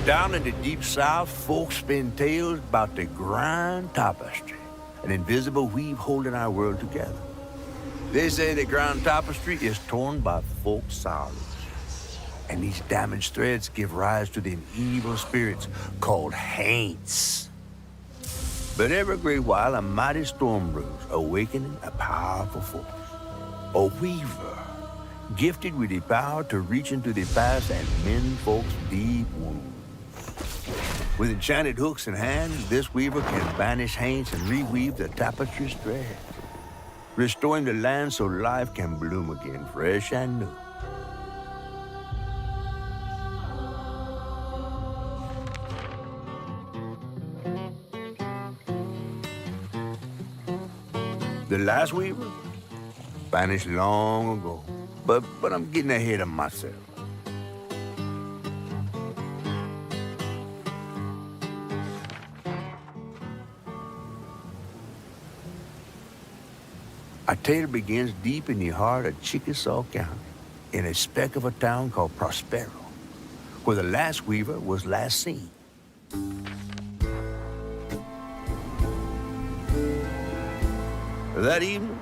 Down in the deep south, folks spin tales about the grand tapestry, an invisible weave holding our world together. They say the grand tapestry is torn by folk sorrows, and these damaged threads give rise to the evil spirits called haints. But every great while, a mighty storm brews, awakening a powerful force. A weaver, gifted with the power to reach into the past and mend folks' deep wounds. With enchanted hooks in hand, this weaver can banish haints and reweave the tapestry's thread, restoring the land so life can bloom again, fresh and new. The last weaver vanished long ago, but I'm getting ahead of myself. Our tale begins deep in the heart of Chickasaw County, in a speck of a town called Prospero, where the last weaver was last seen. That evening,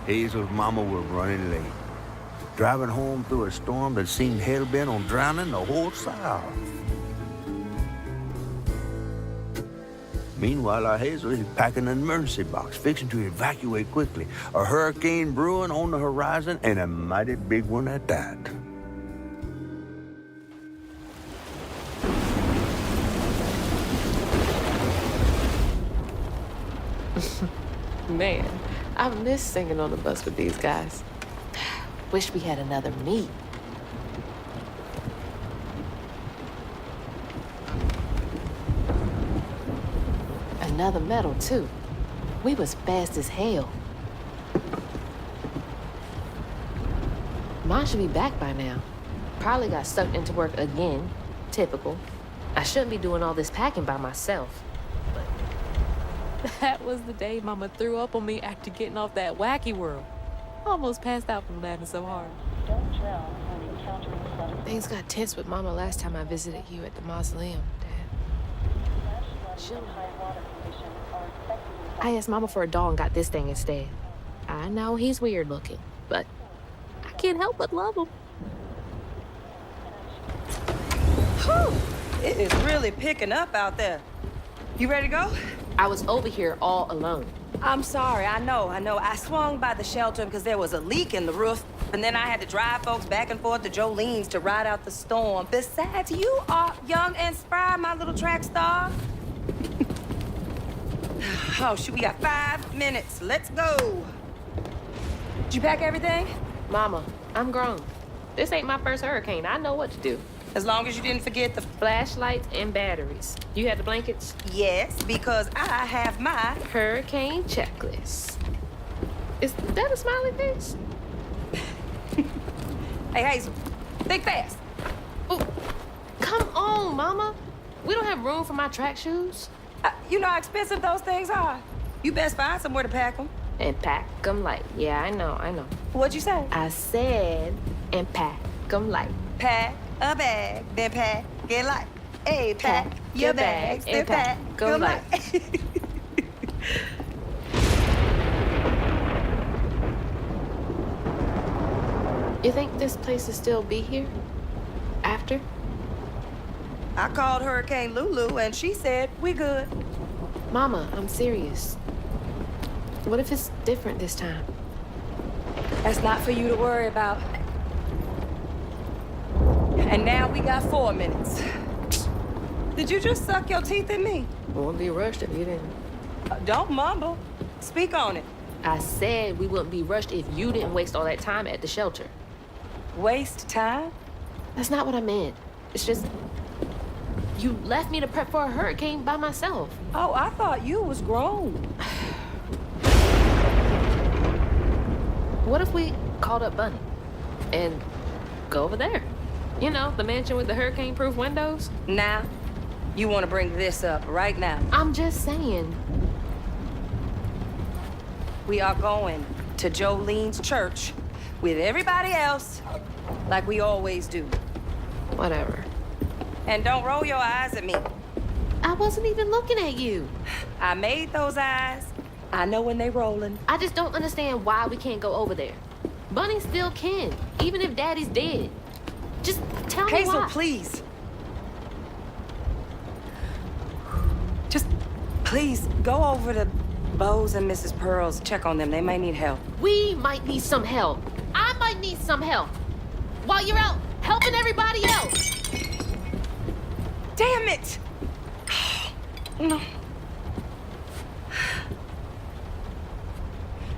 Hazel's mama was running late, driving home through a storm that seemed hell-bent on drowning the whole South. Meanwhile, our Hazel is packing an emergency box, fixing to evacuate quickly. A hurricane brewing on the horizon, and a mighty big one at that. Man, I miss singing on the bus with these guys. Wish we had another meet. Another medal, too. We was fast as hell. Mine should be back by now. Probably got sucked into work again. Typical. I shouldn't be doing all this packing by myself. That was the day Mama threw up on me after getting off that wacky world. Almost passed out from laughing so hard. Things got tense with Mama last time I visited you at the mausoleum, Dad. I asked Mama for a doll and got this thing instead. I know he's weird looking, but I can't help but love him. Whew! It is really picking up out there. You ready to go? I was over here all alone. I'm sorry, I know. I swung by the shelter because there was a leak in the roof, and then I had to drive folks back and forth to Jolene's to ride out the storm. Besides, you are young and spry, my little track star. Oh, shoot, we got 5 minutes. Let's go. Did you pack everything? Mama, I'm grown. This ain't my first hurricane. I know what to do. As long as you didn't forget the Flashlights and batteries. You had the blankets? Yes, because I have my hurricane checklist. Is that a smiley face? Hey, Hazel, think fast. Oh, come on, Mama. We don't have room for my track shoes. You know how expensive those things are. You best find somewhere to pack them. And pack them light. Yeah, I know. What'd you say? I said, and pack them light. Pack a bag, then pack it light. Hey, pack your bags, then pack them light. You think this place will still be here? After? I called Hurricane Lulu, and she said, we good. Mama, I'm serious. What if it's different this time? That's not for you to worry about. And now we got 4 minutes. Did you just suck your teeth at me? Won't be rushed if you didn't. Don't mumble. Speak on it. I said we wouldn't be rushed if you didn't waste all that time at the shelter. Waste time? That's not what I meant. It's just, you left me to prep for a hurricane by myself. Oh, I thought you was grown. What if we called up Bunny and go over there? You know, the mansion with the hurricane-proof windows? Now, you want to bring this up right now. I'm just saying. We are going to Jolene's church with everybody else, like we always do. Whatever. And don't roll your eyes at me. I wasn't even looking at you. I made those eyes. I know when they rolling. I just don't understand why we can't go over there. Bunny still can, even if Daddy's dead. Just tell me Hazel, why. please. Just, please, go over to Beau's and Mrs. Pearl's. Check on them. They may need help. We might need some help. I might need some help. While you're out helping everybody else. Damn it! No.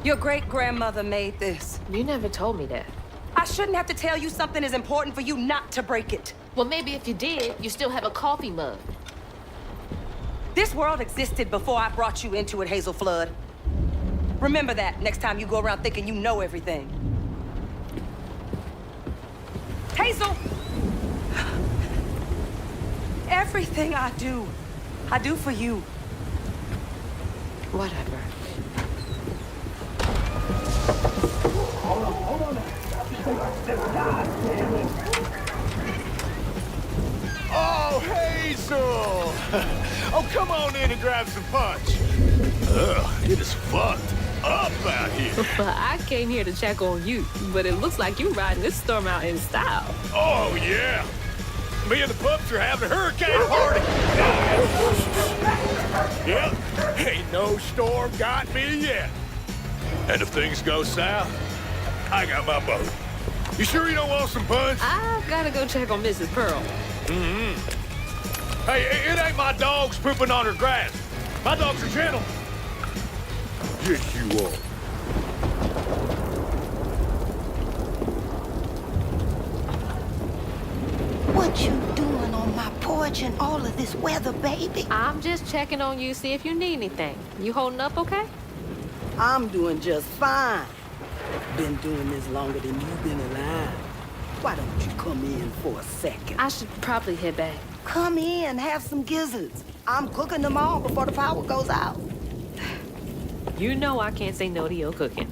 Your great-grandmother made this. You never told me that. I shouldn't have to tell you something is important for you not to break it. Well, maybe if you did, you still have a coffee mug. This world existed before I brought you into it, Hazel Flood. Remember that next time you go around thinking you know everything. Hazel! Everything I do for you. Whatever. Oh, Hazel! Oh, come on in and grab some punch. Ugh, it is fucked up out here. I came here to check on you, but it looks like you're riding this storm out in style. Oh, yeah. Me and the pups are having a hurricane party. Yep, ain't no storm got me yet. And if things go south, I got my boat. You sure you don't want some punch? I've got to go check on Mrs. Pearl. Hey, it ain't my dogs pooping on her grass. My dogs are gentle. Yes, you are. What you doing on my porch in all of this weather, baby? I'm just checking on you, see if you need anything. You holding up okay? I'm doing just fine. Been doing this longer than you've been alive. Why don't you come in for a second? I should probably head back. Come in, have some gizzards. I'm cooking them all before the power goes out. You know I can't say no to your cooking.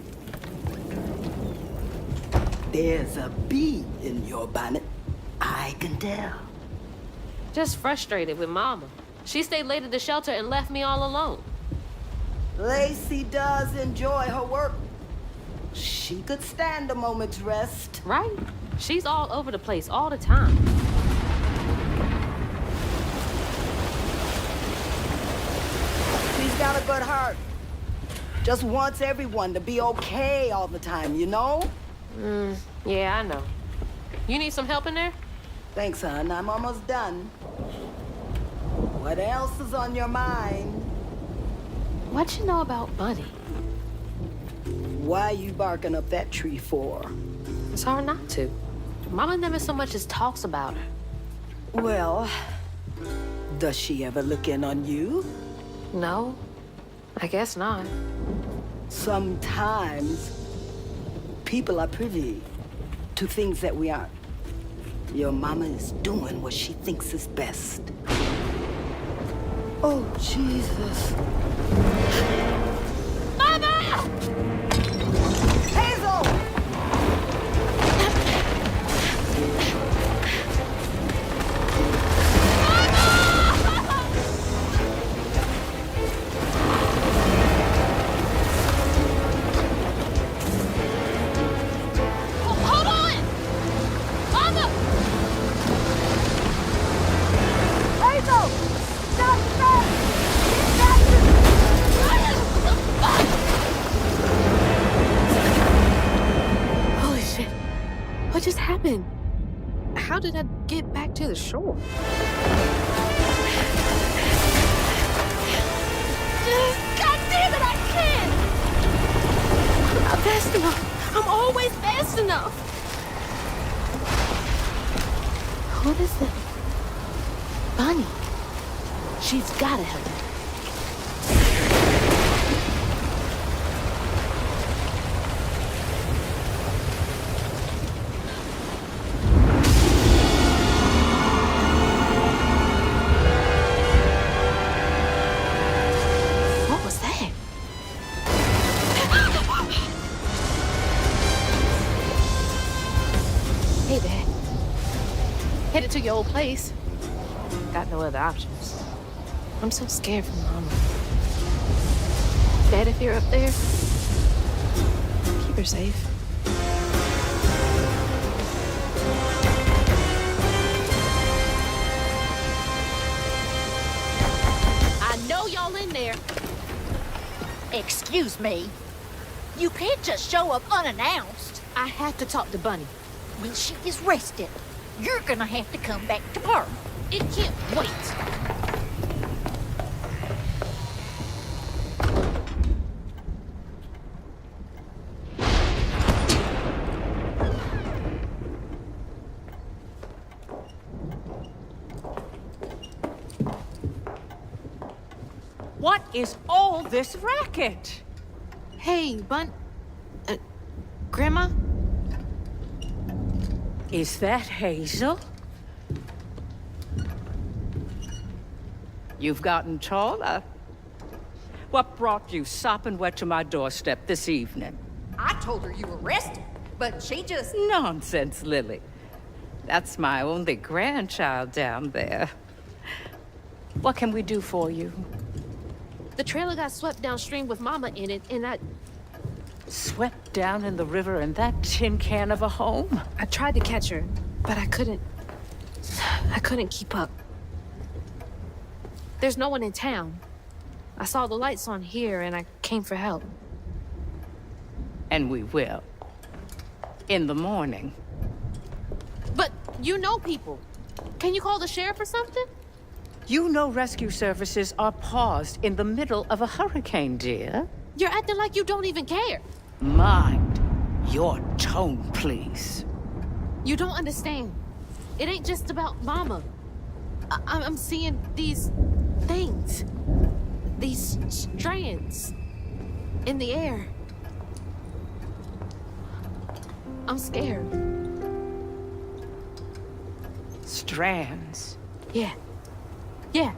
There's a bee in your bonnet. I can tell. Just frustrated with Mama. She stayed late at the shelter and left me all alone. Lacey does enjoy her work. She could stand a moment's rest. Right? She's all over the place all the time. She's got a good heart. Just wants everyone to be okay all the time, you know? Yeah, I know. You need some help in there? Thanks, hon. I'm almost done. What else is on your mind? What you know about Bunny? Why you barking up that tree for? It's hard not to. Mama never so much as talks about her. Well, does she ever look in on you? No, I guess not. Sometimes people are privy to things that we aren't. Your mama is doing what she thinks is best. Oh, Jesus. Mama! Hazel! Hold on! Mama! Hazel! Stop! Stop! Holy shit. What just happened? How did I get back to the shore? God damn it, I can't! I'm not fast enough. I'm always fast enough. What is it? Bunny. She's gotta help me. What was that? Hey, Dad. Headed to your old place. Got no other options. I'm so scared for Mama. Dad, if you're up there, keep her safe. I know y'all in there. Excuse me. You can't just show up unannounced. I have to talk to Bunny. Well, she is rested. You're gonna have to come back to her. It can't wait. What is all this racket? Hey, Grandma? Is that Hazel? You've gotten taller. What brought you sopping wet to my doorstep this evening? I told her you were rested, but she just... Nonsense, Lily. That's my only grandchild down there. What can we do for you? The trailer got swept downstream with Mama in it, and Swept down in the river in that tin can of a home? I tried to catch her, but I couldn't keep up. There's no one in town. I saw the lights on here, and I came for help. And we will. In the morning. But you know people. Can you call the sheriff or something? You know rescue services are paused in the middle of a hurricane, dear. You're acting like you don't even care. Mind your tone, please. You don't understand. It ain't just about Mama. I'm seeing these things. These strands in the air. I'm scared. Strands? Yeah. Yeah.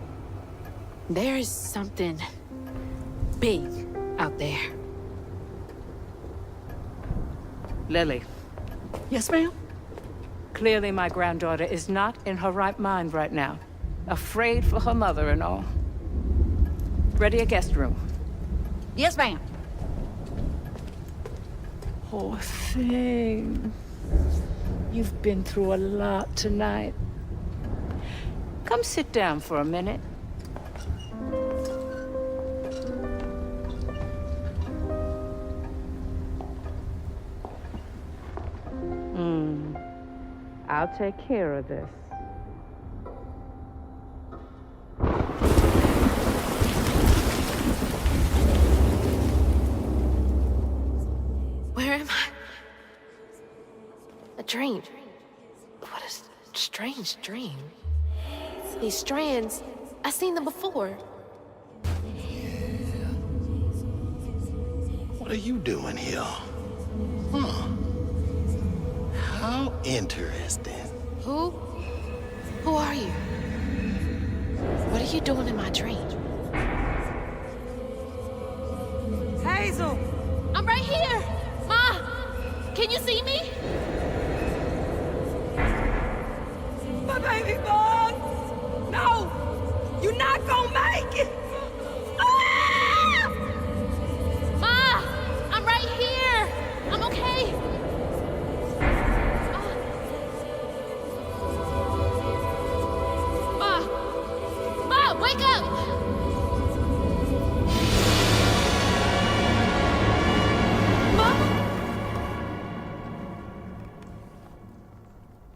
There is something big out there. Lily. Yes, ma'am? Clearly my granddaughter is not in her right mind right now. Afraid for her mother and all. Ready a guest room. Yes, ma'am. Poor thing. You've been through a lot tonight. Come sit down for a minute. I'll take care of this. Where am I? A dream. What a strange dream. These strands, I've seen them before. What are you doing here? Huh. How interesting. Who are you? What are you doing in my dream? Hazel! I'm right here! Ma! Can you see me? My baby boy! No! You're not gonna make it! Ah! Ma! I'm right here! I'm okay! Ma! Wake up! Ma!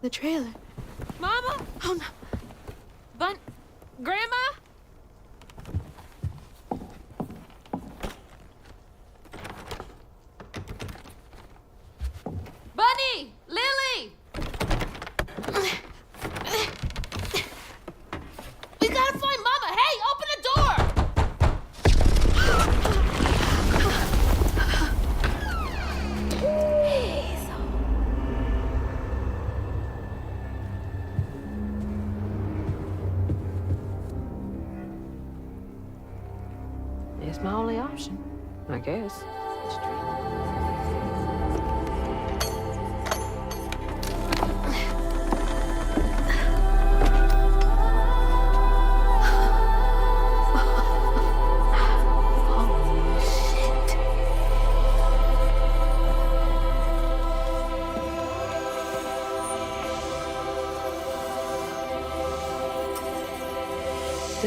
The trailer. Mama? Oh no. Grandma? Bunny! Lily! We gotta find Mama! Hey, open the door! It's my only option, I guess.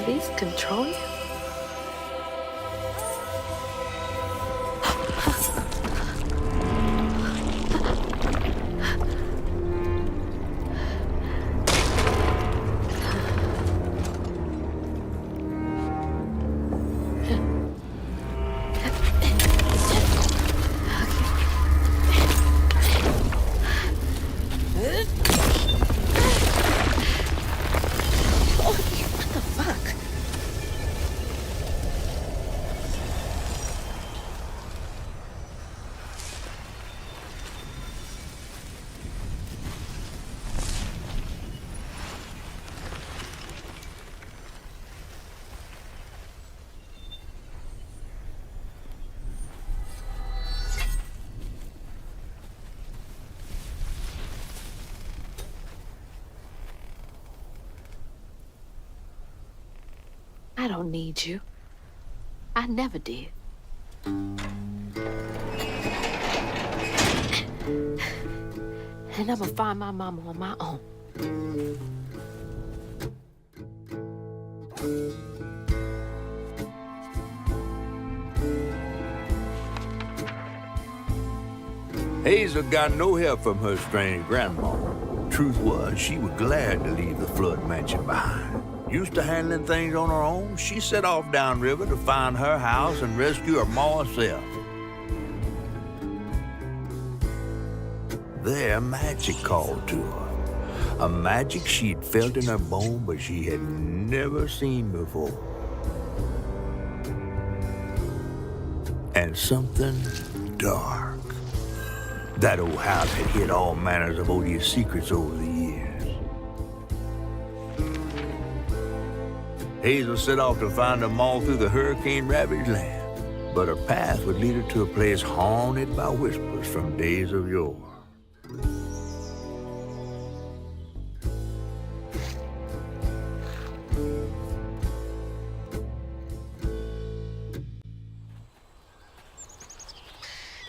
Do these control you? I don't need you. I never did. And I'm gonna find my mama on my own. Hazel got no help from her strange grandma. Truth was, she was glad to leave the flood mansion behind. Used to handling things on her own, she set off downriver to find her house and rescue her ma herself. There, magic called to her. A magic she'd felt in her bone, but she had never seen before. And something dark. That old house had hid all manners of odious secrets over the years. Hazel set off to find them all through the hurricane-ravaged land, but her path would lead her to a place haunted by whispers from days of yore.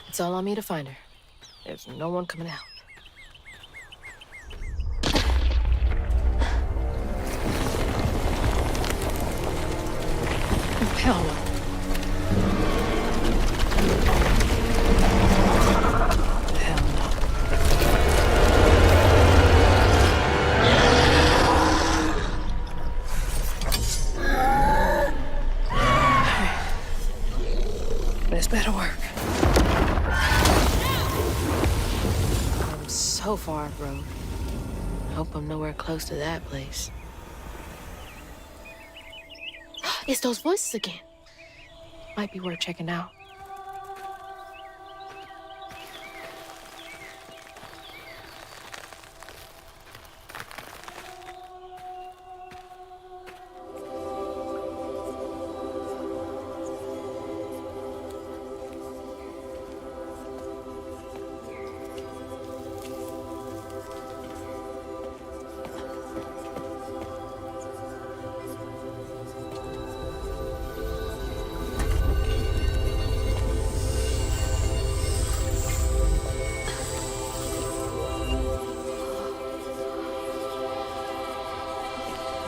It's all on me to find her. There's no one coming out. Hell no. Hell no. This better work. I'm so far off road. Hope I'm nowhere close to that place. It's those voices again. Might be worth checking out.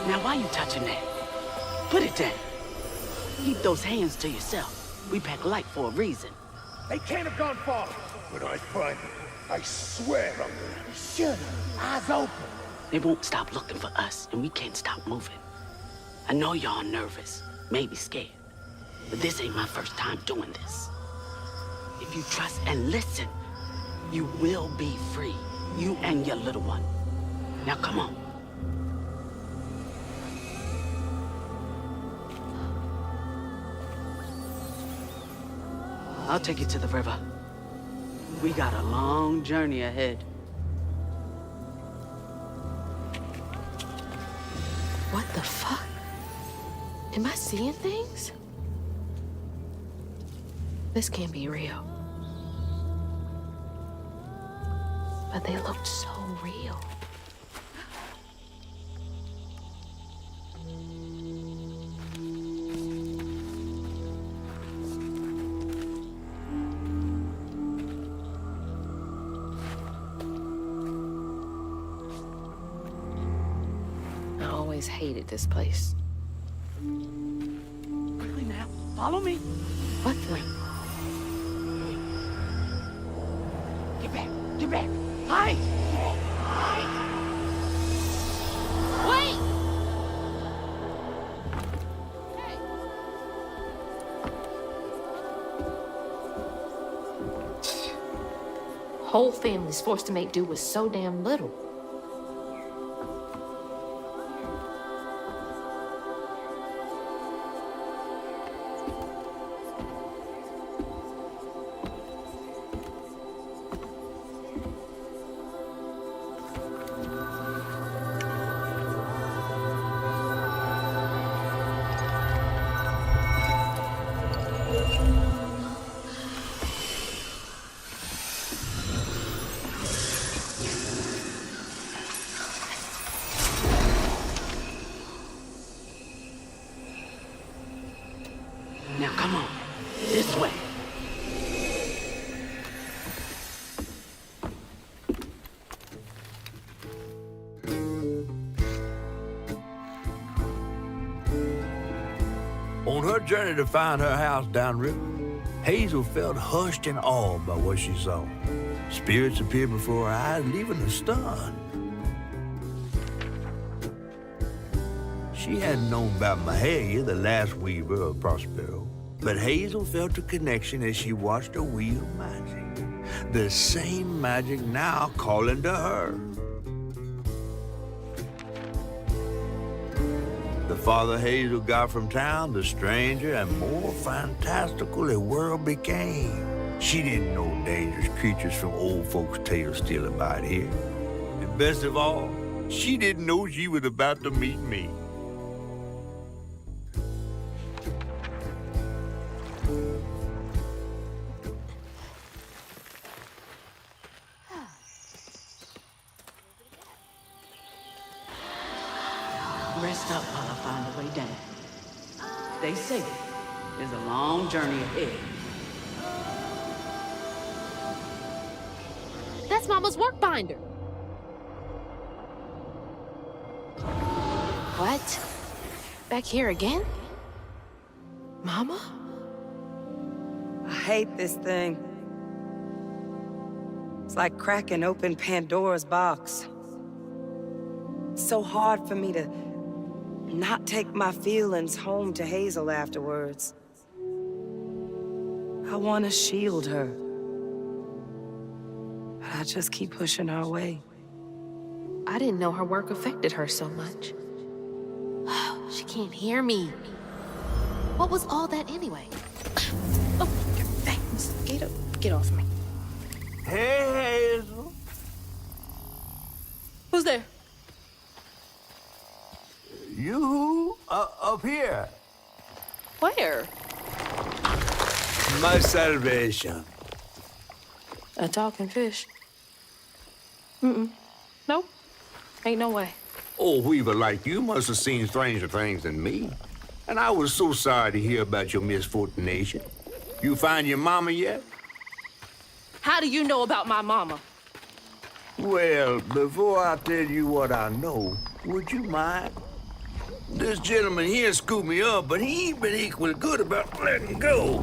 Now, why you touching that? Put it down. Keep those hands to yourself. We pack light for a reason. They can't have gone far. When I find them, I swear I'm gonna... Shut up. Eyes open. They won't stop looking for us, and we can't stop moving. I know y'all nervous, maybe scared, but this ain't my first time doing this. If you trust and listen, you will be free. You and your little one. Now, come on. I'll take you to the river. We got a long journey ahead. What the fuck? Am I seeing things? This can't be real. But they looked so real. I always hated this place. Follow me. What the? Get back. Get back. Hide. Hide. Wait! Whole family's forced to make do with so damn little. Now come on, this way. On her journey to find her house downriver, Hazel felt hushed and awed by what she saw. Spirits appeared before her eyes, leaving her stunned. She hadn't known about Mahalia, the last weaver of Prospero, but Hazel felt a connection as she watched her wheel magic. The same magic now calling to her. The farther Hazel got from town, the stranger and more fantastical the world became. She didn't know dangerous creatures from old folks' tales still abide here. And best of all, she didn't know she was about to meet me. Rest up while I find a way down. Stay safe. There's a long journey ahead. That's Mama's work binder. What? Back here again? Mama? I hate this thing. It's like cracking open Pandora's box. It's so hard for me to not take my feelings home to Hazel afterwards. I want to shield her. But I just keep pushing her away. I didn't know her work affected her so much. She can't hear me. What was all that anyway? Oh, thanks. Get off me. Hey, Hazel. Who's there? You up here. Where? My salvation. A talking fish? Nope. Ain't no way. Oh, weaver like you must have seen stranger things than me. And I was so sorry to hear about your misfortunation. You find your mama yet? How do you know about my mama? Well, before I tell you what I know, would you mind? This gentleman here scooped me up, but he ain't been equally good about letting go.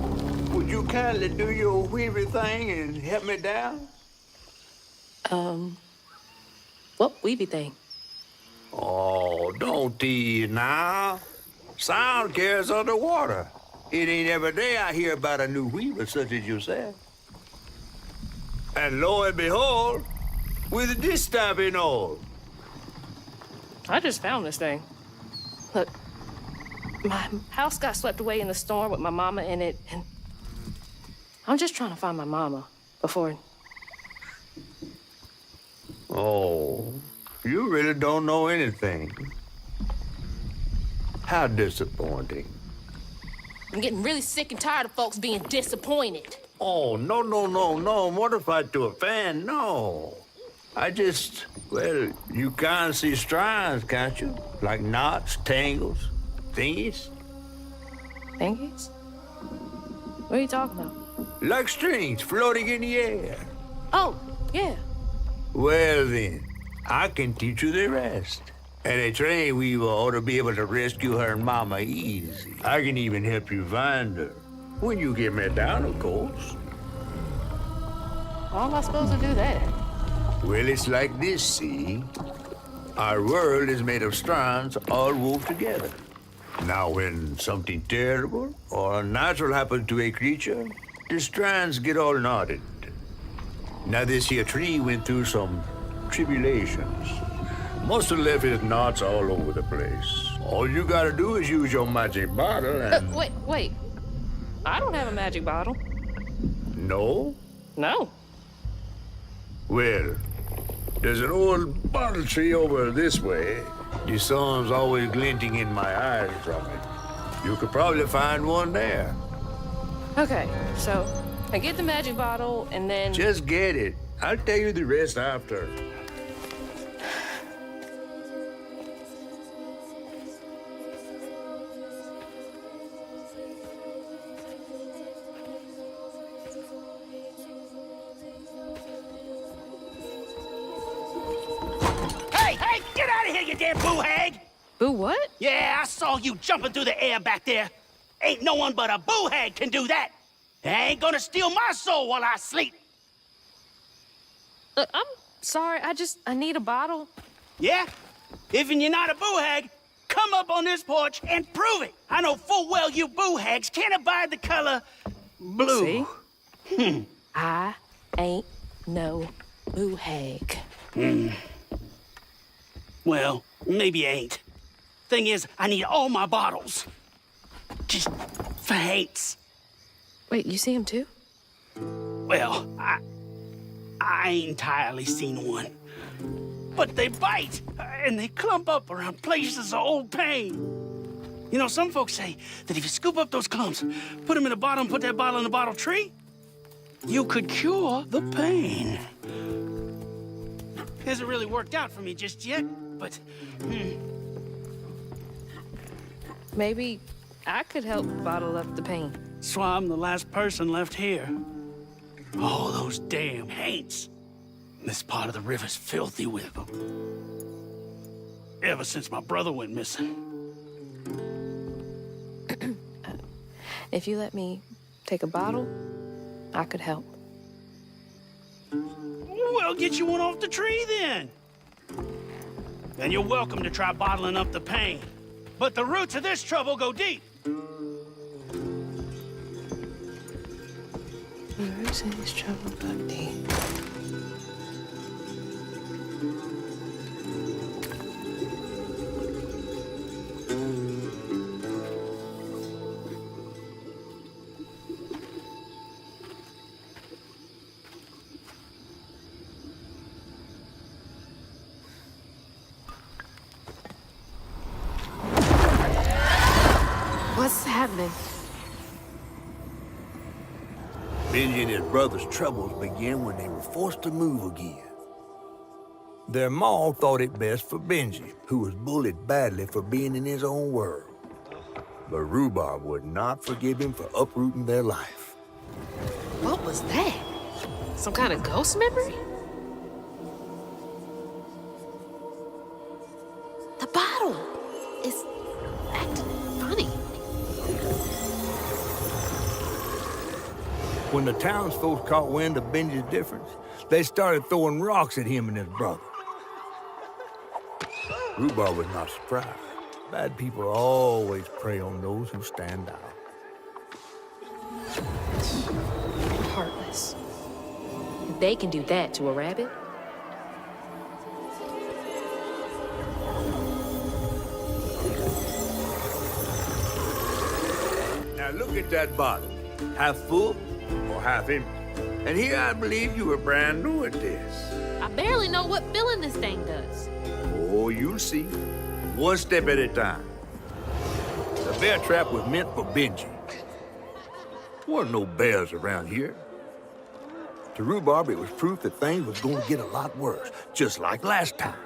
Would you kindly do your weavy thing and help me down? What weavy thing? Oh, don't tease now. Sound carries underwater. It ain't every day I hear about a new weaver such as yourself. And lo and behold, with this stuff and all. I just found this thing. Look, my house got swept away in the storm with my mama in it, and I'm just trying to find my mama before... Oh, you really don't know anything. How disappointing. I'm getting really sick and tired of folks being disappointed. Oh, no, mortified to offend, no. I just, well, you can't see strands, can't you? Like knots, tangles, thingies. Thingies? What are you talking about? Like strings floating in the air. Oh, yeah. Well then, I can teach you the rest. And a train weaver ought to be able to rescue her mama easy. I can even help you find her. When you get me down, of course. How am I supposed to do that? Well, it's like this, see? Our world is made of strands all wove together. Now, when something terrible or unnatural happens to a creature, the strands get all knotted. Now, this here tree went through some tribulations. Must have left his knots all over the place. All you gotta do is use your magic bottle and... Wait. I don't have a magic bottle. No? No. Well, there's an old bottle tree over this way. The sun's always glinting in my eyes from it. You could probably find one there. Okay, so I get the magic bottle and then... Just get it. I'll tell you the rest after. Hey, get out of here, you damn boo-hag! Boo what? Yeah, I saw you jumping through the air back there. Ain't no one but a boo-hag can do that. They ain't gonna steal my soul while I sleep. I'm sorry, I need a bottle. Yeah? If you're not a boo-hag, come up on this porch and prove it. I know full well you boo-hags can't abide the color blue. See? I ain't no boo-hag. Well, maybe you ain't. Thing is, I need all my bottles. Just for hates. Wait, you see him too? Well, I ain't entirely seen one. But they bite, and they clump up around places of old pain. You know, some folks say that if you scoop up those clumps, put them in a bottle and put that bottle in a bottle tree, you could cure the pain. Hasn't really worked out for me just yet, but... Maybe I could help bottle up the pain. That's why I'm the last person left here. All those damn haints. This part of the river's filthy with them. Ever since my brother went missing. If you let me take a bottle, I could help. Well, get you one off the tree then. And you're welcome to try bottling up the pain. But the roots of this trouble go deep. The roots of this trouble go deep. What's happening? Billy and his brother's troubles began when they were forced to move again. Their ma thought it best for Benji, who was bullied badly for being in his own world. But Rhubarb would not forgive him for uprooting their life. What was that? Some kind of ghost memory? The bottle is acting funny. When the townsfolk caught wind of Benji's difference, they started throwing rocks at him and his brother. Rhubarb was not surprised. Bad people always prey on those who stand out. Heartless. If they can do that to a rabbit. Now look at that bottle. Half full or half empty. And here I believe you were brand new at this. I barely know what filling this thing does. Oh, you'll see. One step at a time. The bear trap was meant for Benji. There weren't no bears around here. To Rhubarb, it was proof that things was going to get a lot worse, just like last time.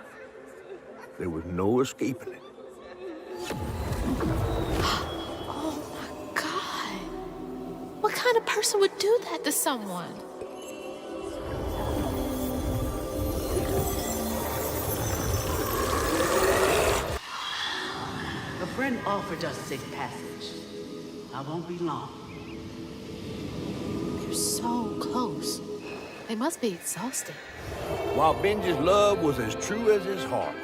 There was no escaping it. Oh my God. What kind of person would do that to someone? All for just safe passage. I won't be long. They're so close. They must be exhausted. While Benji's love was as true as his heart,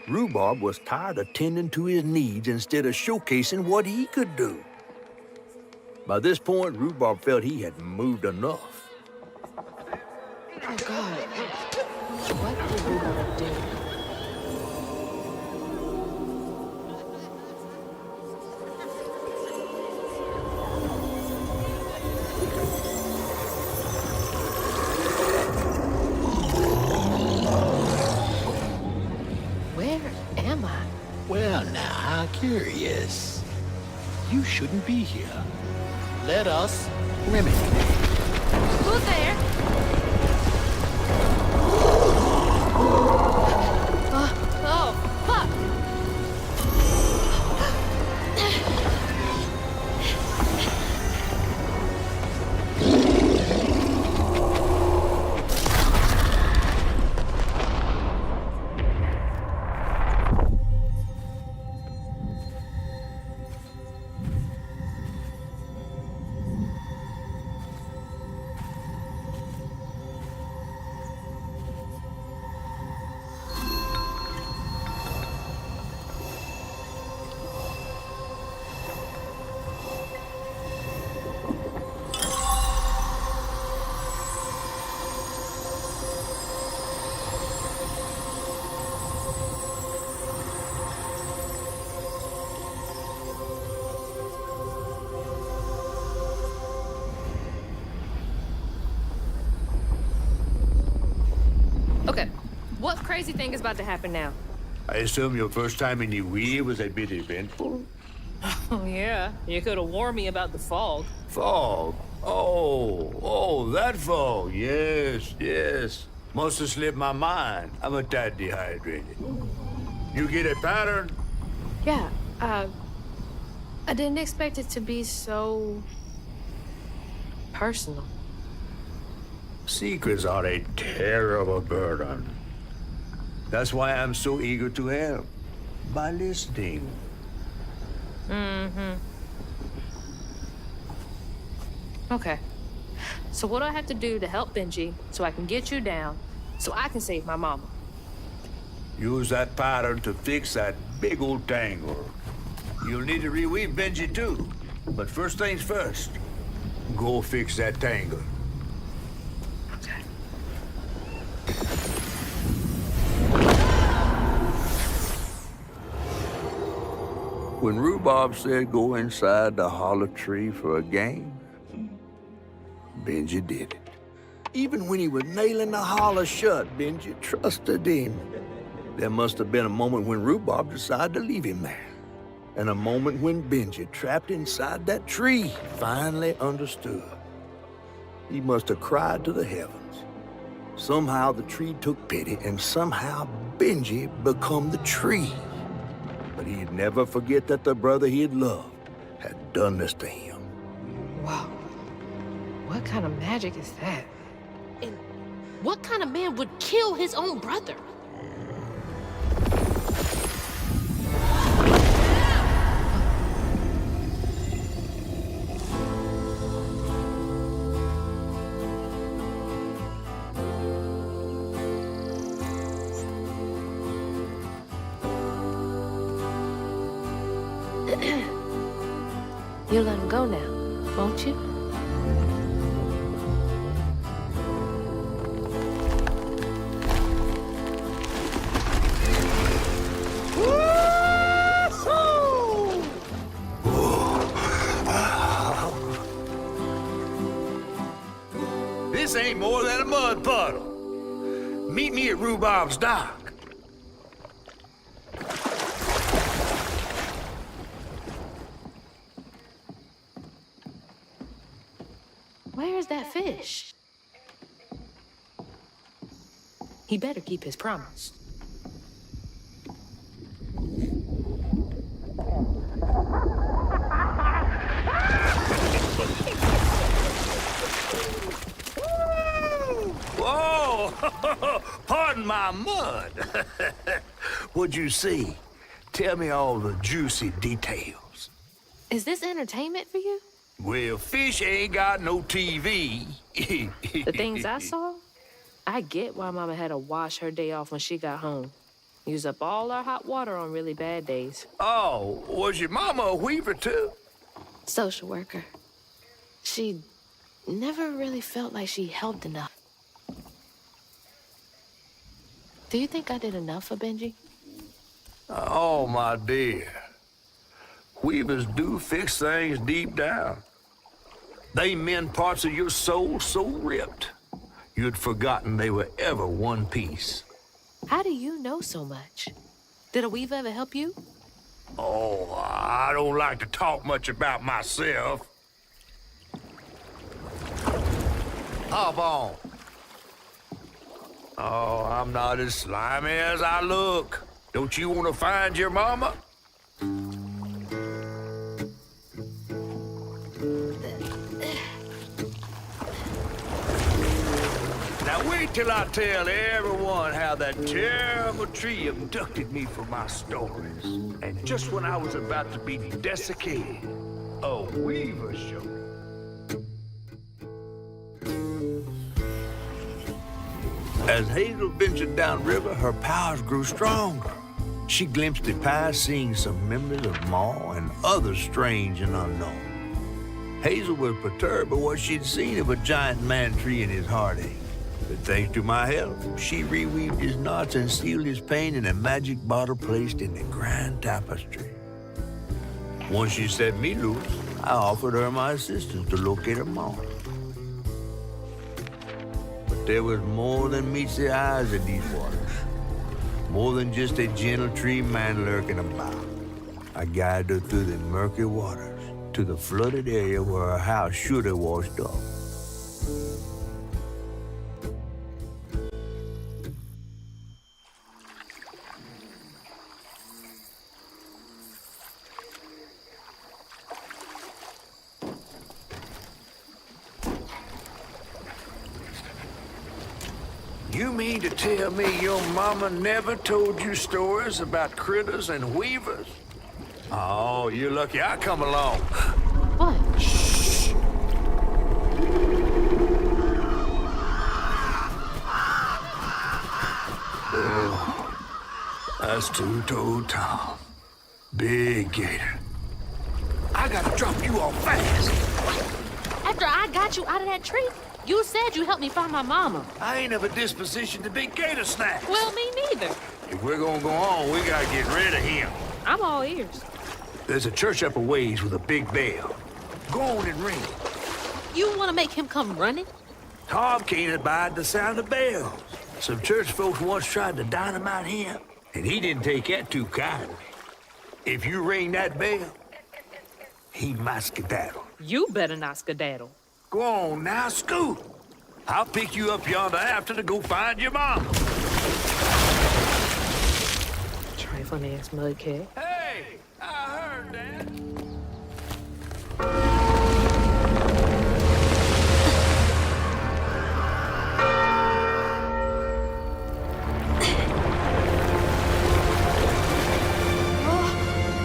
Rhubarb was tired of tending to his needs instead of showcasing what he could do. By this point, Rhubarb felt he had moved enough. Oh, God. What did Rhubarb do? Where am I? Well, now, how curious. You shouldn't be here. Let us remedy. Who's there? Oh, fuck! Okay, what crazy thing is about to happen now? I assume your first time in the wheel was a bit eventful? Oh, yeah. You could have warned me about the fog. Fog? Oh, that fog. Yes, yes. Must have slipped my mind. I'm a tad dehydrated. You get a pattern? Yeah, I didn't expect it to be so personal. Secrets are a terrible burden. That's why I'm so eager to help. By listening. Mm-hmm. Okay. So what do I have to do to help Benji so I can get you down, so I can save my mama? Use that pattern to fix that big old tangle. You'll need to reweave Benji too. But first things first, go fix that tangle. Okay. When Rhubarb said go inside the hollow tree for a game, Benji did it. Even when he was nailing the hollow shut, Benji trusted him. There must have been a moment when Rhubarb decided to leave him there. And a moment when Benji, trapped inside that tree, finally understood. He must have cried to the heavens. Somehow the tree took pity, and somehow Benji become the tree. But he'd never forget that the brother he'd loved had done this to him. Wow. What kind of magic is that? And what kind of man would kill his own brother? You'll let him go now, won't you? This ain't more than a mud puddle. Meet me at Rhubarb's dock. Where's that fish? He better keep his promise. Whoa! Pardon my mud. What'd you see? tell me all the juicy details. Is this entertainment for you? Well, fish ain't got no TV. The things I saw? I get why Mama had to wash her day off when she got home. Use up all our hot water on really bad days. Oh, was your mama a weaver, too? Social worker. She never really felt like she helped enough. Do you think I did enough for Benji? Oh, my dear. Weavers do fix things deep down. They mend parts of your soul so ripped, you'd forgotten they were ever one piece. How do you know so much? Did a weaver ever help you? Oh, I don't like to talk much about myself. Hop on. Oh, I'm not as slimy as I look. Don't you want to find your mama? Now wait till I tell everyone how that terrible tree abducted me for my stories. And just when I was about to be desiccated, a weaver showed up. As Hazel ventured downriver, her powers grew stronger. She glimpsed the past, seeing some memories of Ma and others strange and unknown. Hazel was perturbed by what she'd seen of a giant man tree in his heartache. But thanks to my help, she reweaved his knots and sealed his pain in a magic bottle placed in the grand tapestry. Once she set me loose, I offered her my assistance to locate her Ma. But there was more than meets the eyes in these waters. More than just a gentle tree man lurking about. I guided her through the murky waters to the flooded area where her house should have washed off. You mean to tell me your mama never told you stories about critters and weavers? Oh, you're lucky I come along. What? Shh. That's two-toed Tom. Big gator. I gotta drop you off fast. After I got you out of that tree, you said you helped me find my mama. I ain't of a disposition to be gator snacks. Well, me neither. If we're gonna go on, we gotta get rid of him. I'm all ears. There's a church up a ways with a big bell. Go on and ring it. You want to make him come running? Tom can't abide the sound of bells. Some church folks once tried to dynamite him, and he didn't take that too kindly. If you ring that bell, he might skedaddle. You better not skedaddle. Go on now, scoot. I'll pick you up yonder after to go find your mom. Trifling ass mudcat. Hey, I heard that.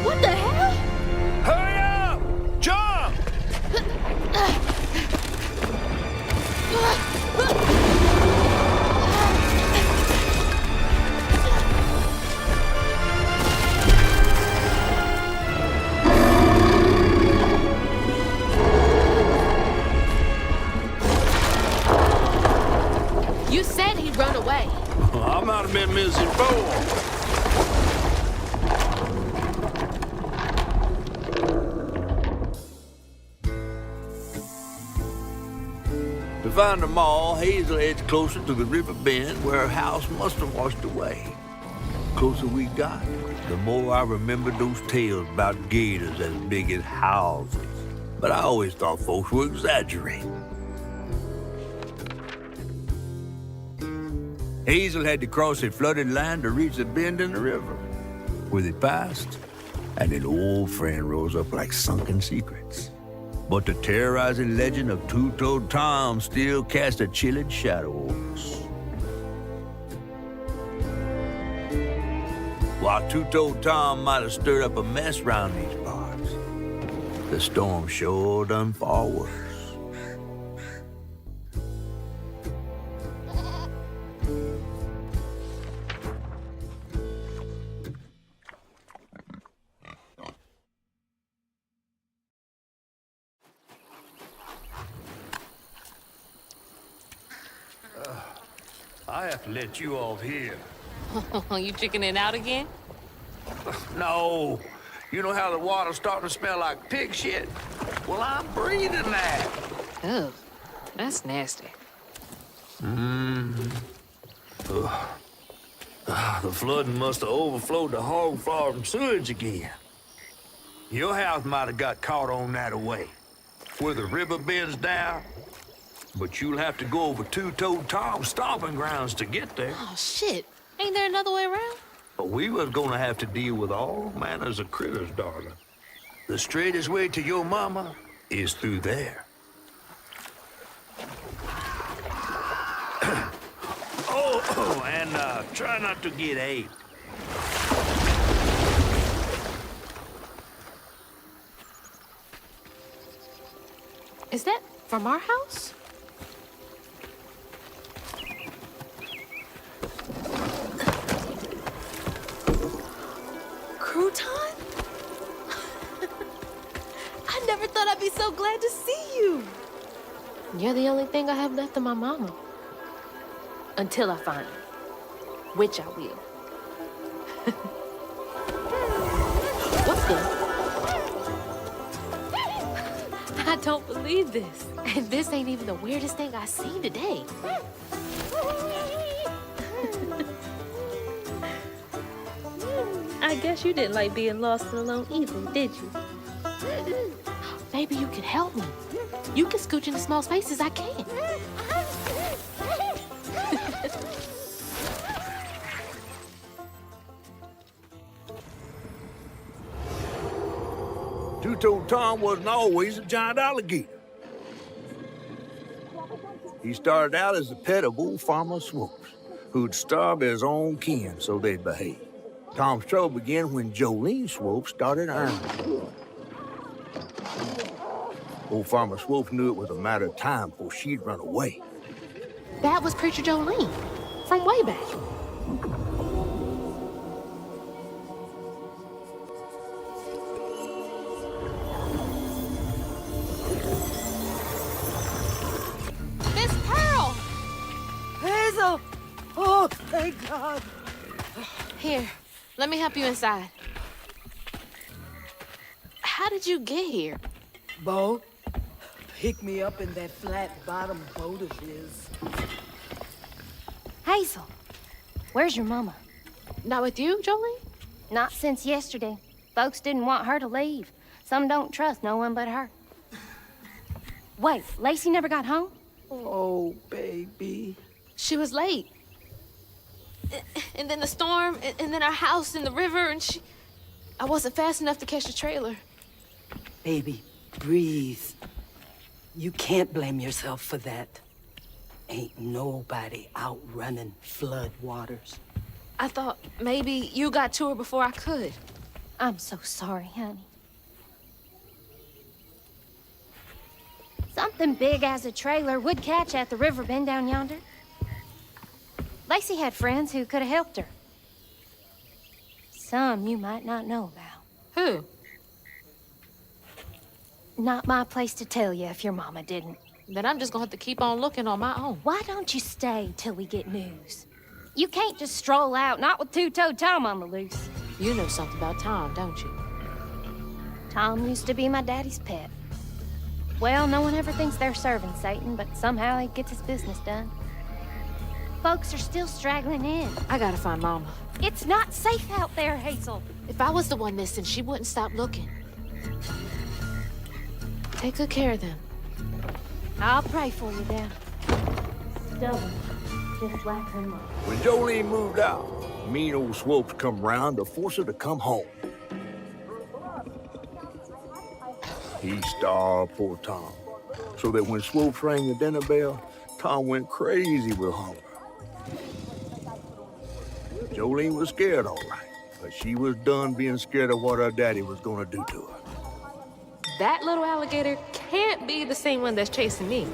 What the hell? Hurry up! Jump! You said he'd run away. I might have been misinformed. To find them all, Hazel edged closer to the river bend where her house must have washed away. The closer we got, the more I remembered those tales about gators as big as houses. But I always thought folks were exaggerating. Hazel had to cross a flooded line to reach the bend in the river. Where they passed, and an old friend rose up like sunken secrets. But the terrorizing legend of Two-Toed Tom still cast a chilling shadow over us. Well, Thought Two-Toed Tom might have stirred up a mess round these parts. The storm sure done far worse. I have to let you off here. You chickening out again? No. You know how the water's starting to smell like pig shit? Well, I'm breathing that. Ugh, that's nasty. The flooding must have overflowed the hog farm sewage again. Your house might have got caught on that away, where the river bends down. But you'll have to go over Two-Toed Tom's stomping grounds to get there. Oh, shit. Ain't there another way around? But we was gonna have to deal with all manners of critters, darling. The straightest way to your mama is through there. And try not to get ate. Is that from our house? Crouton? I never thought I'd be so glad to see you. You're the only thing I have left of my mama. Until I find her. Which I will. What's this? I don't believe this. And this ain't even the weirdest thing I've seen today. I guess you didn't like being lost and alone either, did you? Maybe you can help me. You can scooch into small spaces I can't. Two-Toed Tom wasn't always a giant alligator. He started out as a pet of old Farmer Swoops, who'd starve his own kin so they'd behave. Tom's trouble began when Jolene Swope started earning. Old Farmer Swope knew it was a matter of time before she'd run away. That was Preacher Jolene, from way back. Miss Pearl! Hazel! Oh, thank God. Here, let me help you inside. How did you get here? Bo, pick me up in that flat-bottom boat of his. Hazel, where's your mama? Not with you, Jolene? Not since yesterday. Folks didn't want her to leave. Some don't trust no one but her. Wait, Lacey never got home? Oh, baby. She was late. And then the storm, and then our house in the river, and I wasn't fast enough to catch the trailer. Baby, breathe. You can't blame yourself for that. Ain't nobody outrunning flood waters. I thought maybe you got to her before I could. I'm so sorry, honey. Something big as a trailer would catch at the river bend down yonder. Lacey had friends who could have helped her. Some you might not know about. Who? Not my place to tell you if your mama didn't. Then I'm just gonna have to keep on looking on my own. Why don't you stay till we get news? You can't just stroll out, not with Two-Toed Tom on the loose. You know something about Tom, don't you? Tom used to be my daddy's pet. Well, no one ever thinks they're serving Satan, but somehow he gets his business done. Folks are still straggling in. I gotta find Mama. It's not safe out there, Hazel. If I was the one missing, she wouldn't stop looking. Take good care of them. I'll pray for you then. Stubborn, just like her mom. When Jolene moved out, mean old Swopes come round to force her to come home. He starved poor Tom, so that when Swopes rang the dinner bell, Tom went crazy with hunger. Jolene was scared, all right, But she was done being scared of what her daddy was gonna do to her. That little alligator can't be the same one that's chasing me.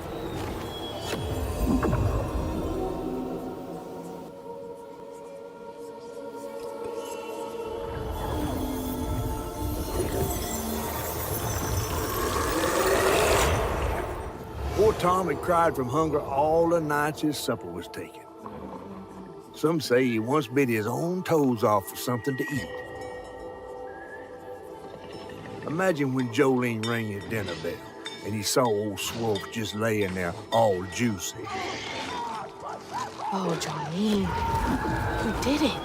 Poor Tom had cried from hunger all the nights his supper was taken. Some say he once bit his own toes off for something to eat. Imagine when Jolene rang his dinner bell and he saw old Swolf just laying there all juicy. Oh, Jolene, who did it?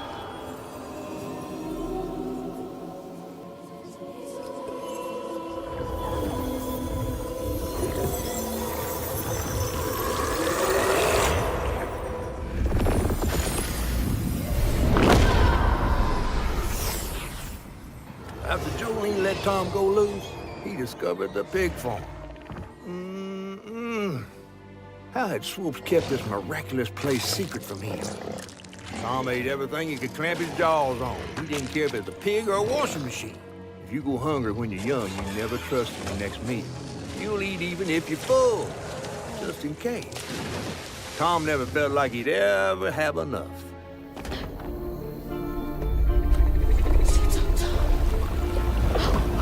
After Jolene let Tom go loose, he discovered the pig farm. How had Swoops kept this miraculous place secret from him? Tom ate everything he could clamp his jaws on. He didn't care if it was a pig or a washing machine. If you go hungry when you're young, you never trust your next meal. You'll eat even if you're full, just in case. Tom never felt like he'd ever have enough.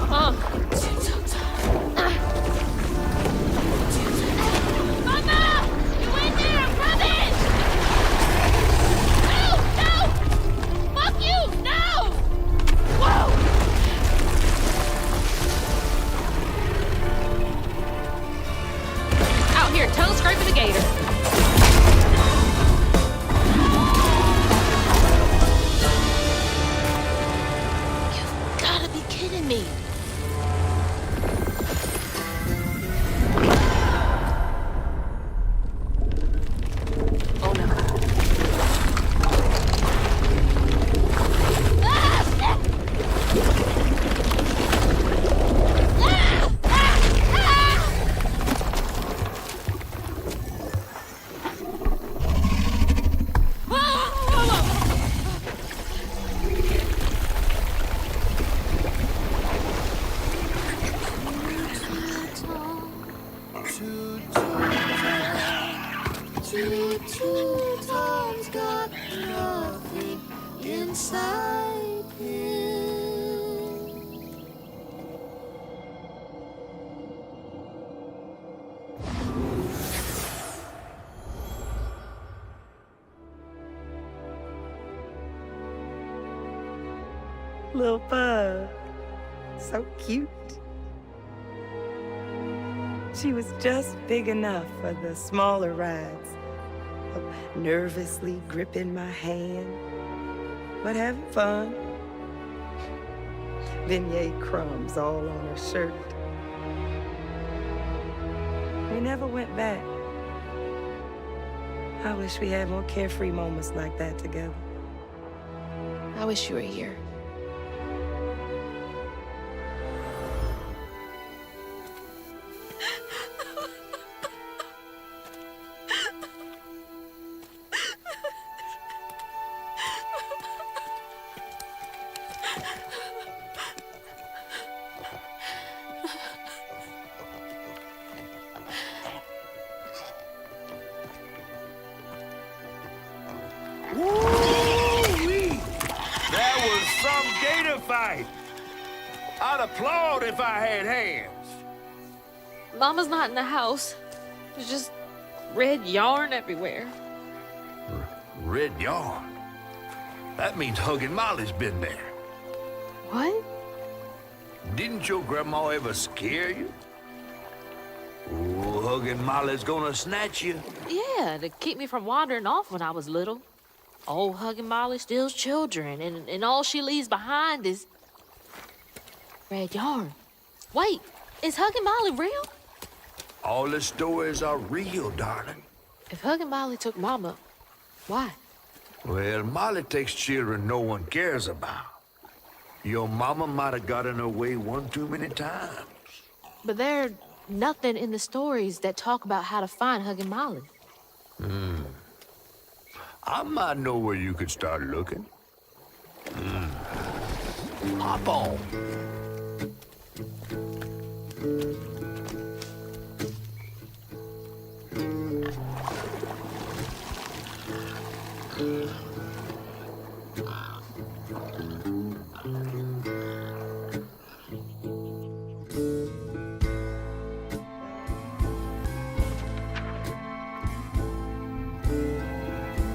Mom! Mama! You in there? I'm coming! No! No! Fuck you! No! Whoa! Out here, tongue scraping the gator. You've gotta be kidding me. Tom's got nothing inside him. Little bug. So cute. She was just big enough for the smaller rides. Nervously gripping my hand, but having fun. Beignet crumbs all on her shirt. We never went back. I wish we had more carefree moments like that together. I wish you were here. Woo-wee! That was some gator fight. I'd applaud if I had hands. Mama's not in the house. There's just red yarn everywhere. Red yarn? That means Huggin' Molly's been there. What? Didn't your grandma ever scare you? Oh, Huggin' Molly's gonna snatch you. Yeah, to keep me from wandering off when I was little. Old Huggin' Molly steals children, and all she leaves behind is red yarn. Wait, is Huggin' Molly real? All the stories are real, darling. If Huggin' Molly took Mama, why? Well, Molly takes children no one cares about. Your mama might have gotten away one too many times. But there's nothing in the stories that talk about how to find Huggin' Molly. I might know where you could start looking. Hop on.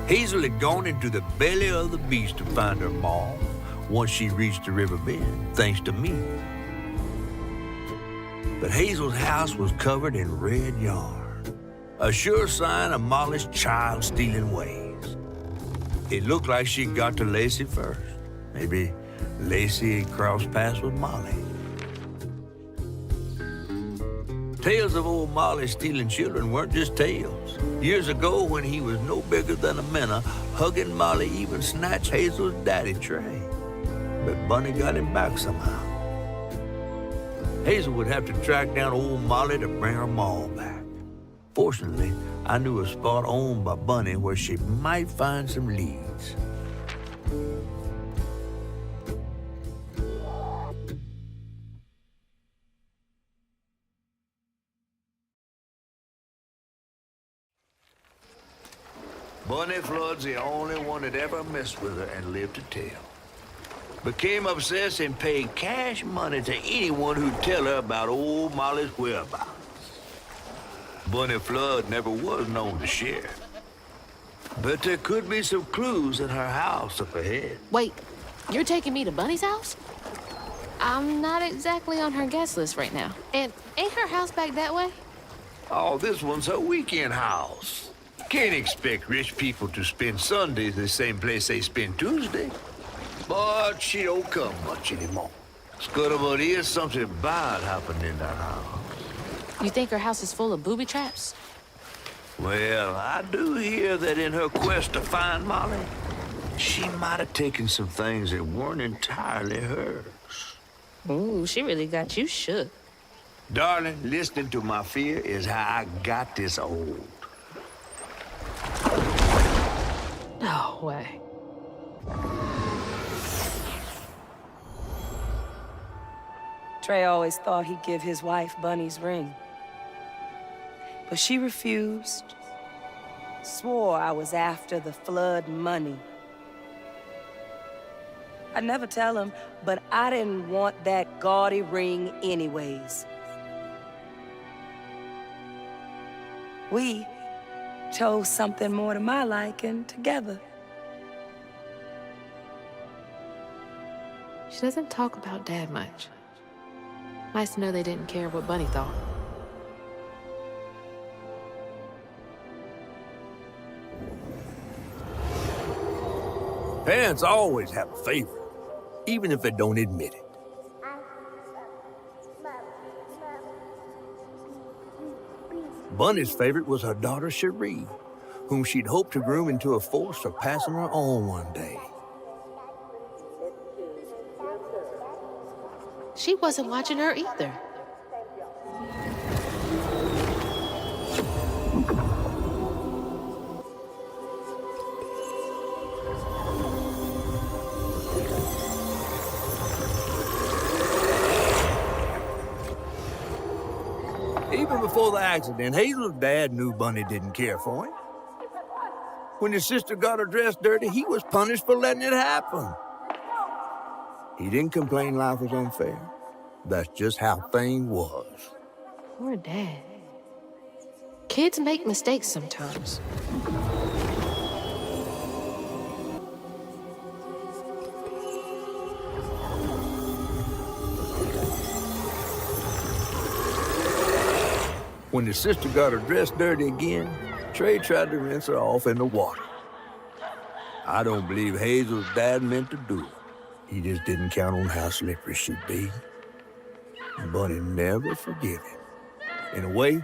Hazel had gone into the belly of the beast to find her ma once she reached the river bend, thanks to me. But Hazel's house was covered in red yarn, a sure sign of Molly's child-stealing ways. It looked like she'd got to Lacey first. Maybe Lacey had crossed paths with Molly. Tales of old Molly stealing children weren't just tales. Years ago, when he was no bigger than a minnow, hugging Molly even snatched Hazel's daddy tray. But Bunny got him back somehow. Hazel would have to track down old Molly to bring her ma back. Fortunately, I knew a spot owned by Bunny where she might find some leads. Bunny Flood's the only one that ever messed with her and lived to tell. Became obsessed and paid cash money to anyone who'd tell her about old Molly's whereabouts. Bunny Flood never was known to share. But there could be some clues in her house up ahead. Wait, you're taking me to Bunny's house? I'm not exactly on her guest list right now. And ain't her house back that way? Oh, this one's her weekend house. Can't expect rich people to spend Sundays the same place they spend Tuesday. But she don't come much anymore. Scuttlebutt is something bad happened in that house. You think her house is full of booby traps? Well, I do hear that in her quest to find Molly, she might have taken some things that weren't entirely hers. Ooh, she really got you shook. Darling, listening to my fear is how I got this old. No way. Trey always thought he'd give his wife Bunny's ring. But she refused. Swore I was after the flood money. I'd never tell him, but I didn't want that gaudy ring anyways. We chose something more to my liking together. She doesn't talk about Dad much. Nice to know they didn't care what Bunny thought. Parents always have a favorite, even if they don't admit it. Bunny's favorite was her daughter, Cherie, whom she'd hoped to groom into a force surpassing her own one day. She wasn't watching her either. Even before the accident, Hazel's dad knew Bunny didn't care for him. When his sister got her dress dirty, he was punished for letting it happen. He didn't complain life was unfair. That's just how things was. Poor Dad. Kids make mistakes sometimes. When his sister got her dress dirty again, Trey tried to rinse her off in the water. I don't believe Hazel's dad meant to do it. He just didn't count on how slippery she'd be. Bunny never forgave him. In a way,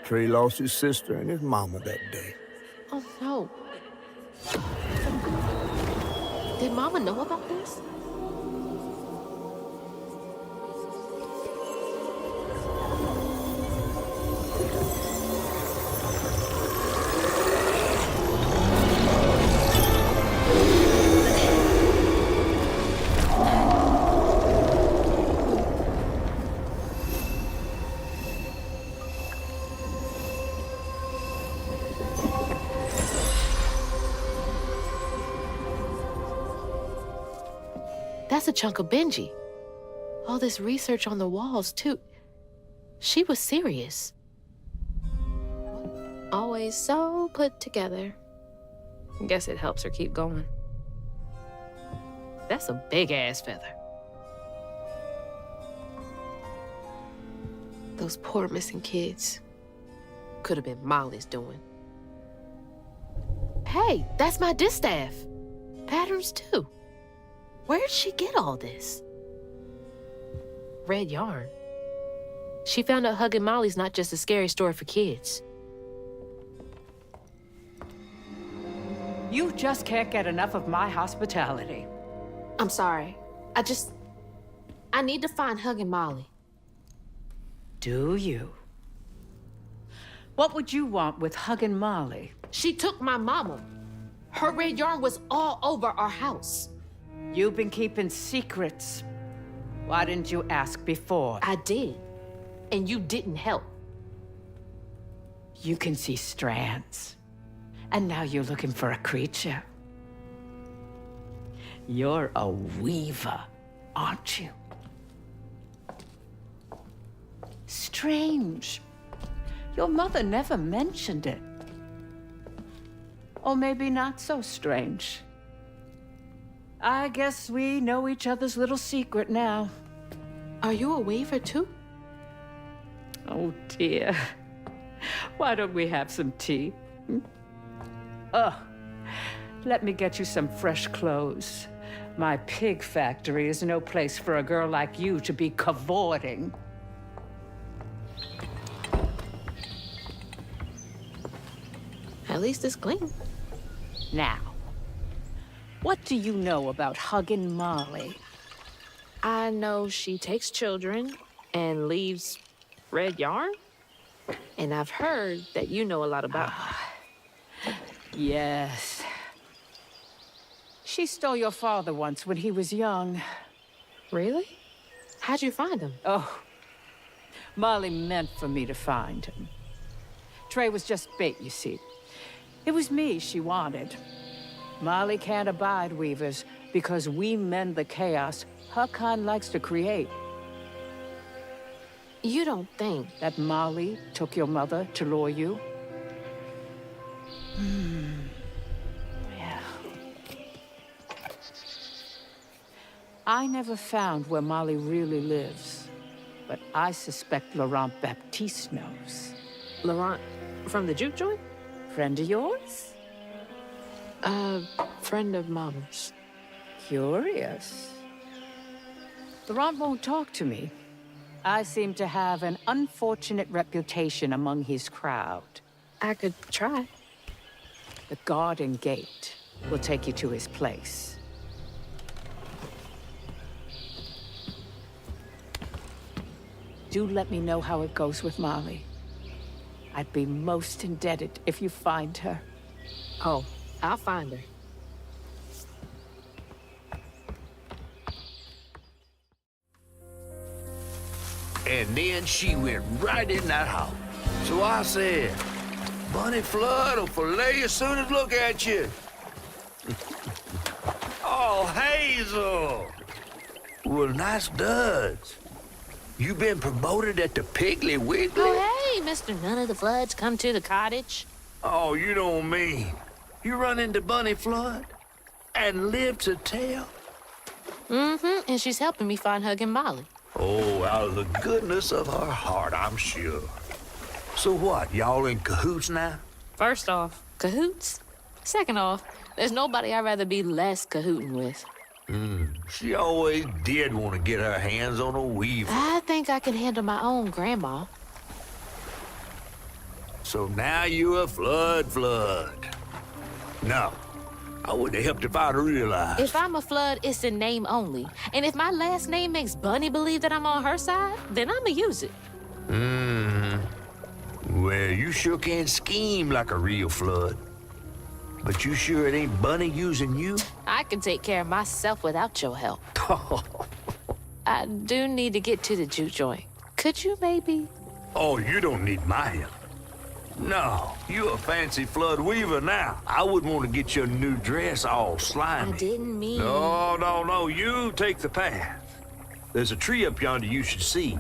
Trey lost his sister and his mama that day. Oh, no. Did Mama know about this? That's a chunk of Benji. All this research on the walls, too. She was serious. Always so put together. Guess it helps her keep going. That's a big-ass feather. Those poor missing kids. Could have been Molly's doing. Hey, that's my distaff. Patterns, too. Where'd she get all this? Red yarn. She found out hugging Molly's not just a scary story for kids. You just can't get enough of my hospitality. I'm sorry. I need to find hugging Molly. Do you? What would you want with hugging Molly? She took my mama. Her red yarn was all over our house. You've been keeping secrets. Why didn't you ask before? I did. And you didn't help. You can see strands. And now you're looking for a creature. You're a weaver, aren't you? Strange. Your mother never mentioned it. Or maybe not so strange. I guess we know each other's little secret now. Are you a weaver too? Oh dear. Why don't we have some tea? Let me get you some fresh clothes. My pig factory is no place for a girl like you to be cavorting. At least it's clean. Now, what do you know about hugging Molly? I know she takes children and leaves red yarn. And I've heard that you know a lot about her. Yes. She stole your father once when he was young. Really? How'd you find him? Oh, Molly meant for me to find him. Trey was just bait, you see. It was me she wanted. Molly can't abide weavers because we mend the chaos her kind likes to create. You don't think that Molly took your mother to lure you? Yeah. I never found where Molly really lives, but I suspect Laurent Baptiste knows. Laurent from the juke joint? Friend of yours? Friend of Mama's. Curious. Laurent won't talk to me. I seem to have an unfortunate reputation among his crowd. I could try. The garden gate will take you to his place. Do let me know how it goes with Molly. I'd be most indebted if you find her. Oh, I'll find her. And then she went right in that house. So I said, Bunny Flood will fillet you as soon as look at you. Oh, Hazel. Well, nice duds. You been promoted at the Piggly Wiggly? Oh, hey, Mr. None of the Floods, come to the cottage. Oh, you don't mean. You run into Bunny Flood and live to tell? Mm-hmm, and she's helping me find Huggin' Molly. Oh, out of the goodness of her heart, I'm sure. So what, y'all in cahoots now? First off, cahoots. Second off, there's nobody I'd rather be less cahooting with. She always did want to get her hands on a weaver. I think I can handle my own grandma. So now you're a flood. No, I wouldn't have helped if I'd realized. If I'm a Flood, it's in name only. And if my last name makes Bunny believe that I'm on her side, then I'ma use it. Well, you sure can scheme like a real Flood. But you sure it ain't Bunny using you? I can take care of myself without your help. I do need to get to the juke joint. Could you maybe? Oh, you don't need my help. No, you a fancy flood weaver now. I wouldn't want to get your new dress all slimy. I didn't mean... No, you take the path. There's a tree up yonder you should see.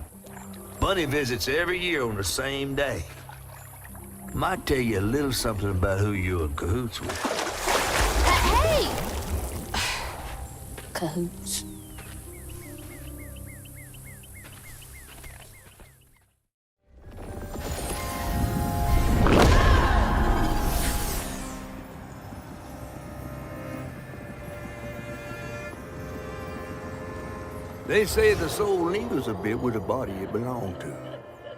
Bunny visits every year on the same day. Might tell you a little something about who you're in cahoots with. Hey! Cahoots. They say the soul lingers a bit with the body it belonged to.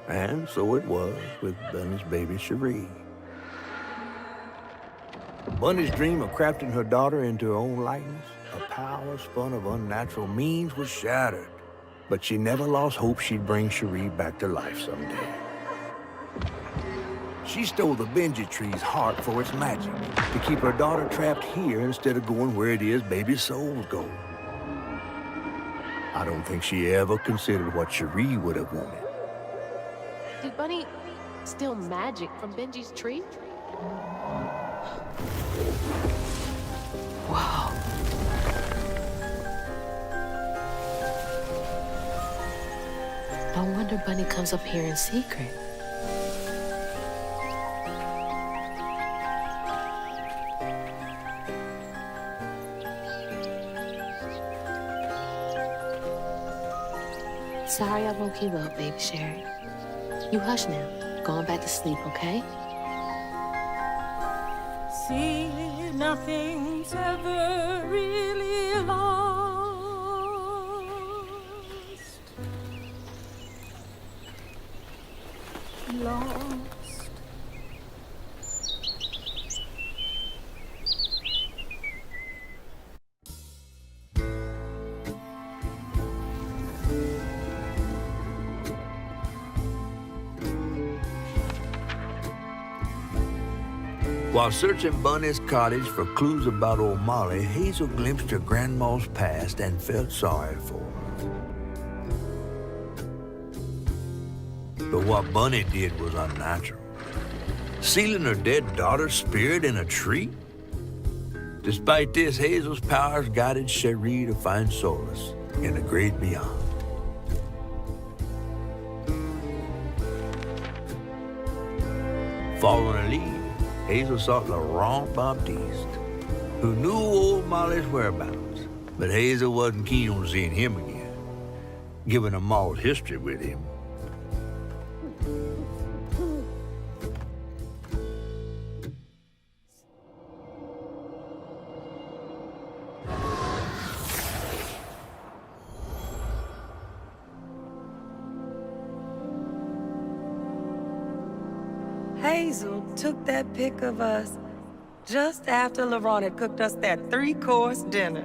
And so it was with Bunny's baby Cherie. Bunny's dream of crafting her daughter into her own likeness, a power spun of unnatural means, was shattered. But she never lost hope she'd bring Cherie back to life someday. She stole the Benji tree's heart for its magic, to keep her daughter trapped here instead of going where it is baby souls go. I don't think she ever considered what Cherie would have wanted. Did Bunny steal magic from Benji's tree? Wow. No wonder Bunny comes up here in secret. Sorry I woke you up, baby Sherry. You hush now. Going back to sleep, okay? See, nothing's ever really lost. Lost. While searching Bunny's cottage for clues about old Molly, Hazel glimpsed her grandma's past and felt sorry for her. But what Bunny did was unnatural. Sealing her dead daughter's spirit in a tree? Despite this, Hazel's powers guided Cherie to find solace in the great beyond. Following her lead, Hazel sought Laurent Baptiste, who knew old Molly's whereabouts, but Hazel wasn't keen on seeing him again, given a mauled history with him. Hazel took that pic of us just after Laurent had cooked us that 3-course dinner.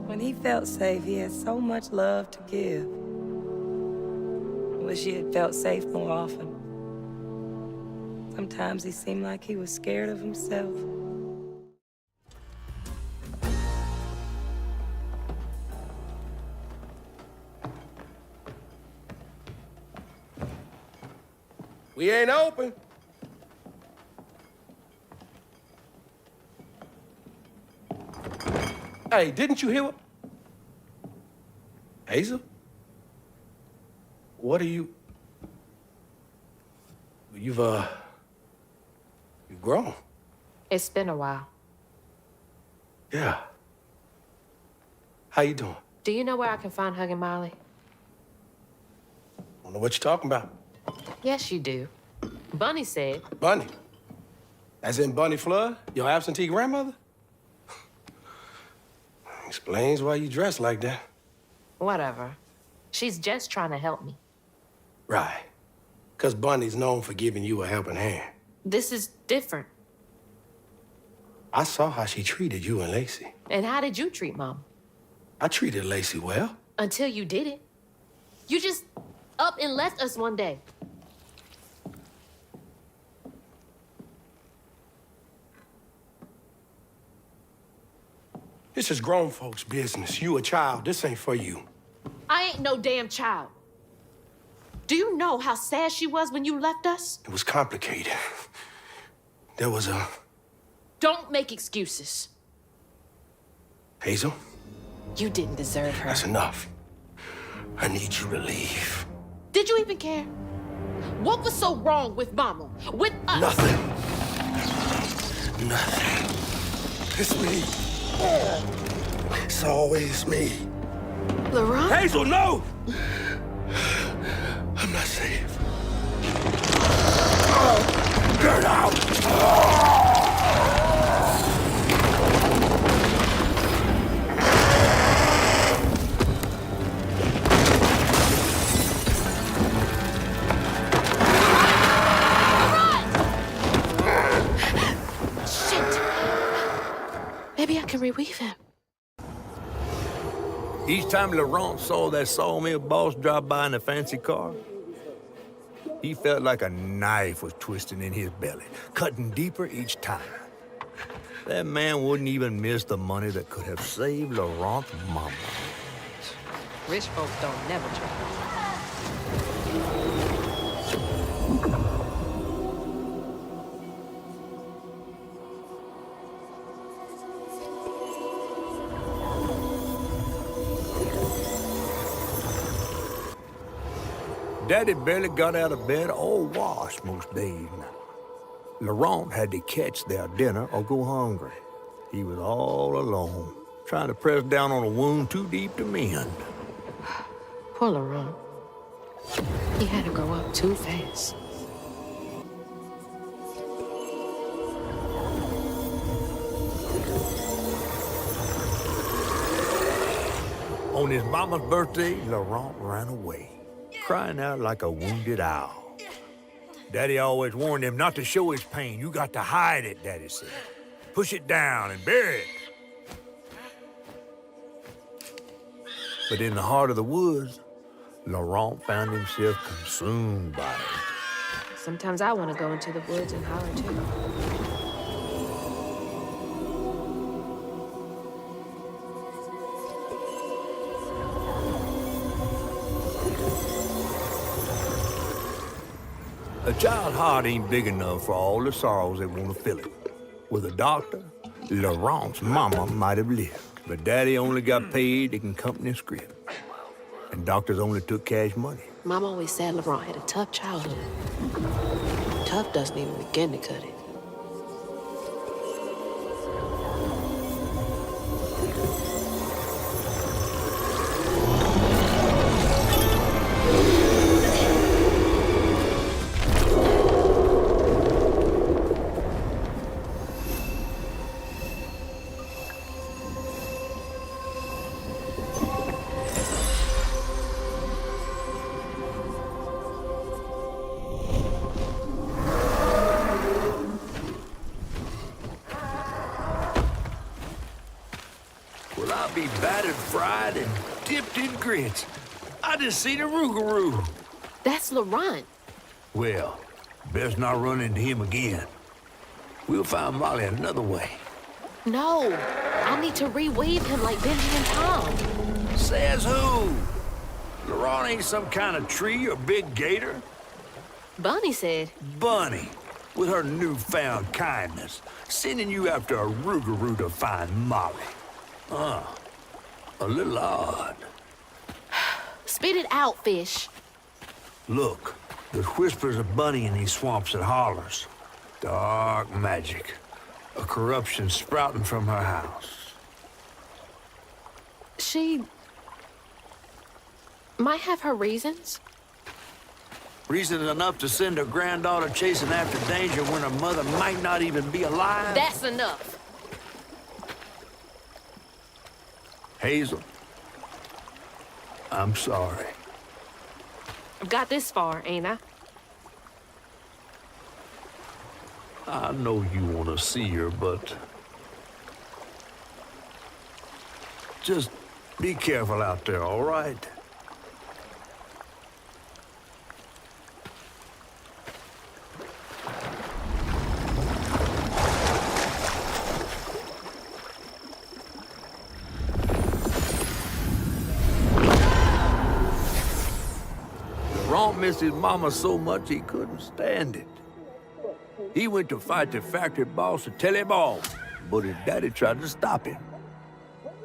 When he felt safe, he had so much love to give. I wish he had felt safe more often. Sometimes he seemed like he was scared of himself. We ain't open. Hey, didn't you hear what? Hazel? What are you? You've grown. It's been a while. Yeah. How you doing? Do you know where I can find Huggin' Molly? I don't know what you're talking about. Yes, you do. Bunny said. Bunny? As in Bunny Flood, your absentee grandmother? Explains why you dress like that. Whatever. She's just trying to help me. Right. Because Bunny's known for giving you a helping hand. This is different. I saw how she treated you and Lacey. And how did you treat Mom? I treated Lacey well. Until you didn't. You just up and left us one day. This is grown folks' business. You a child. This ain't for you. I ain't no damn child. Do you know how sad she was when you left us? It was complicated. There was a... Don't make excuses. Hazel? You didn't deserve her. That's enough. I need you to leave. Did you even care? What was so wrong with Mama? With us? Nothing. Nothing. It's me. It's always me. Laurent? Hazel, no! I'm not safe. Get out! Shit! Maybe I can reweave him. Each time Laurent saw that sawmill boss drop by in a fancy car, he felt like a knife was twisting in his belly, cutting deeper each time. That man wouldn't even miss the money that could have saved Laurent's mama. Rich folks don't never try. Daddy barely got out of bed or washed most days now. Laurent had to catch their dinner or go hungry. He was all alone, trying to press down on a wound too deep to mend. Poor Laurent. He had to grow up too fast. On his mama's birthday, Laurent ran away, crying out like a wounded owl. Daddy always warned him not to show his pain. You got to hide it, Daddy said. Push it down and bury it. But in the heart of the woods, Laurent found himself consumed by it. Sometimes I want to go into the woods and holler too. A child's heart ain't big enough for all the sorrows that want to fill it. With a doctor, Laurent's mama might have lived, but Daddy only got paid to accompany a script. And doctors only took cash money. Mom always said Laurent had a tough childhood. Tough doesn't even begin to cut it. Well, I'll be battered, fried, and dipped in grits. I just seen a rougarou. That's Laurent. Well, best not run into him again. We'll find Molly another way. No, I need to reweave him like Benji and Tom. Says who? Laurent ain't some kind of tree or big gator. Bunny said. Bunny, with her newfound kindness, sending you after a rougarou to find Molly. A little odd. Spit it out, fish. Look, there's whispers of Bunny in these swamps and hollers. Dark magic. A corruption sprouting from her house. She might have her reasons. Reason enough to send her granddaughter chasing after danger when her mother might not even be alive? That's enough. Hazel, I'm sorry. I've got this far, ain't I? I know you want to see her, but just be careful out there, all right? Laurent missed his mama so much he couldn't stand it. He went to fight the factory boss to tell him off, but his daddy tried to stop him.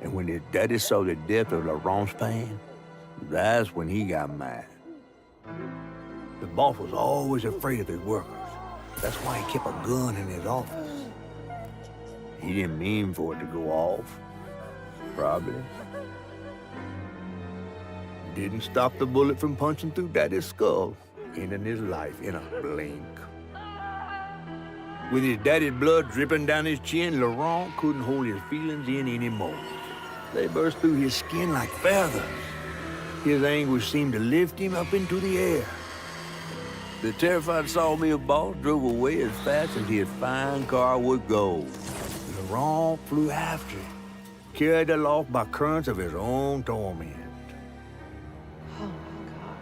And when his daddy saw the death of Laurent's pain, that's when he got mad. The boss was always afraid of his workers. That's why he kept a gun in his office. He didn't mean for it to go off, probably. Didn't stop the bullet from punching through Daddy's skull, ending his life in a blink. With his daddy's blood dripping down his chin, Laurent couldn't hold his feelings in anymore. They burst through his skin like feathers. His anguish seemed to lift him up into the air. The terrified sawmill boss drove away as fast as his fine car would go. Laurent flew after him, carried aloft by currents of his own torment. Oh my God.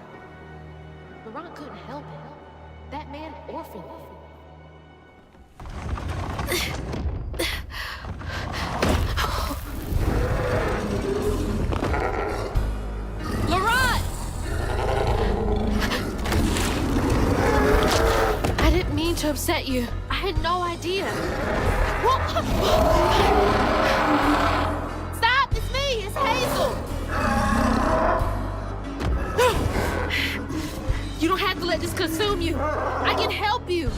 Laurent couldn't help it. That man orphaned him. Laurent! I didn't mean to upset you. I had no idea. Stop! It's me! It's Hazel! You don't have to let this consume you. I can help you.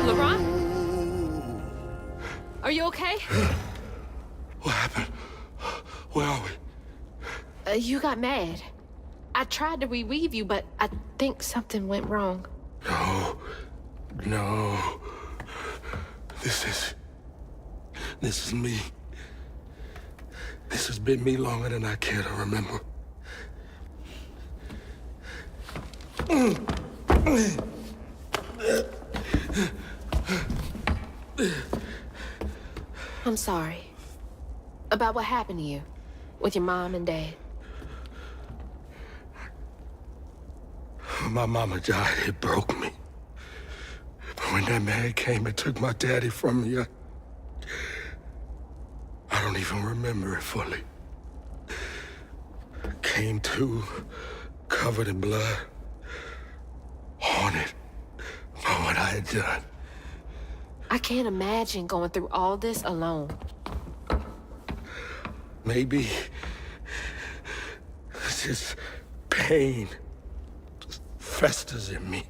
Laurent? Are you okay? What happened? Where are we? You got mad. I tried to reweave you, but I think something went wrong. No. This is me. This has been me longer than I care to remember. I'm sorry. About what happened to you with your mom and dad. My mama died. It broke me. But when that man came and took my daddy from me, I don't even remember it fully. Came to, covered in blood, haunted by what I had done. I can't imagine going through all this alone. Maybe this pain just festers in me.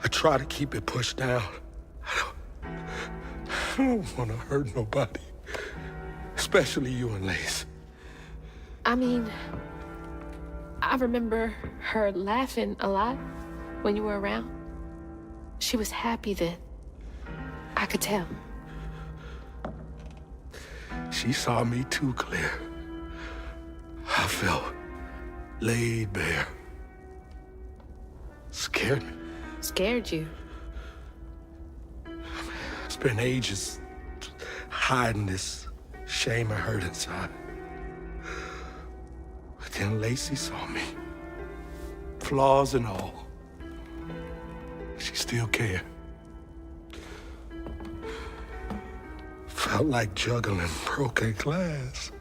I try to keep it pushed down. I don't want to hurt nobody, especially you and Lace. I mean, I remember her laughing a lot when you were around. She was happy then. I could tell. She saw me too clear. I felt laid bare. Scared me. Scared you? It's been ages hiding this shame and hurt inside. But then Lacey saw me. Flaws and all. She still cared. Felt like juggling broken glass.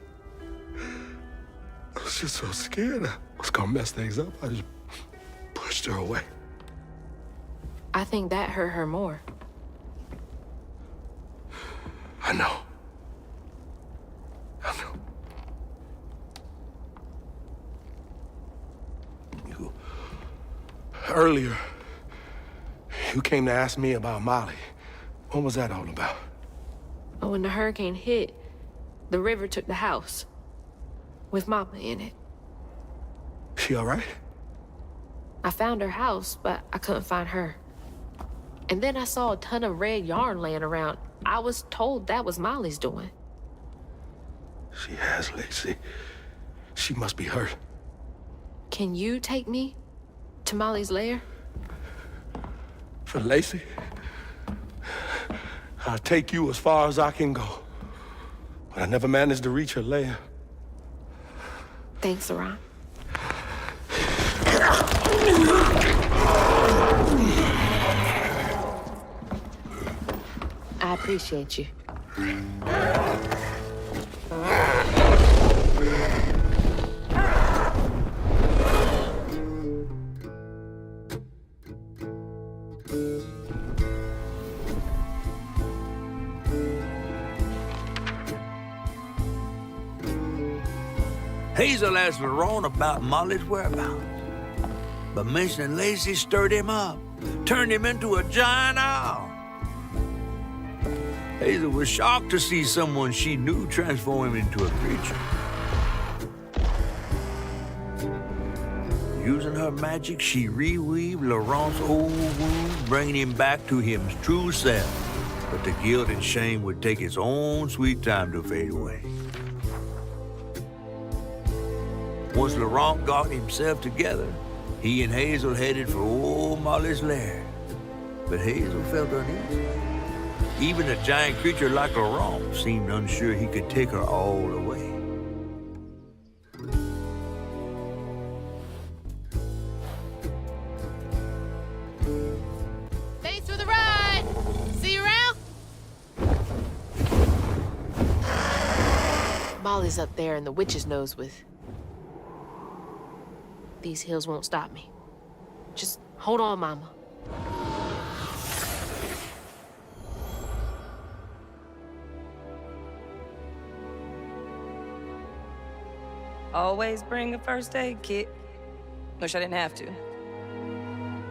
I was just so scared I was gonna mess things up. I just pushed her away. I think that hurt her more. I know. Earlier, you came to ask me about Molly. What was that all about? When the hurricane hit, the river took the house with Mama in it. She all right? I found her house, but I couldn't find her. And then I saw a ton of red yarn laying around. I was told that was Molly's doing. She has, Lacey. She must be hurt. Can you take me to Molly's lair? For Lacey? I'll take you as far as I can go. But I never managed to reach her lair. Thanks, Laurent. I appreciate you. Hazel asked Laurent about Molly's whereabouts. But mentioning Lacey stirred him up, turned him into a giant owl. Hazel was shocked to see someone she knew transform him into a creature. Using her magic, she reweaved Laurent's old wound, bringing him back to his true self. But the guilt and shame would take its own sweet time to fade away. Once Laurent got himself together, he and Hazel headed for old Molly's lair. But Hazel felt uneasy. Even a giant creature like Laurent seemed unsure he could take her all away. Thanks for the ride! See you around? Molly's up there in the witch's nose with... These hills won't stop me. Just hold on, Mama. Always bring a first aid kit. Wish I didn't have to.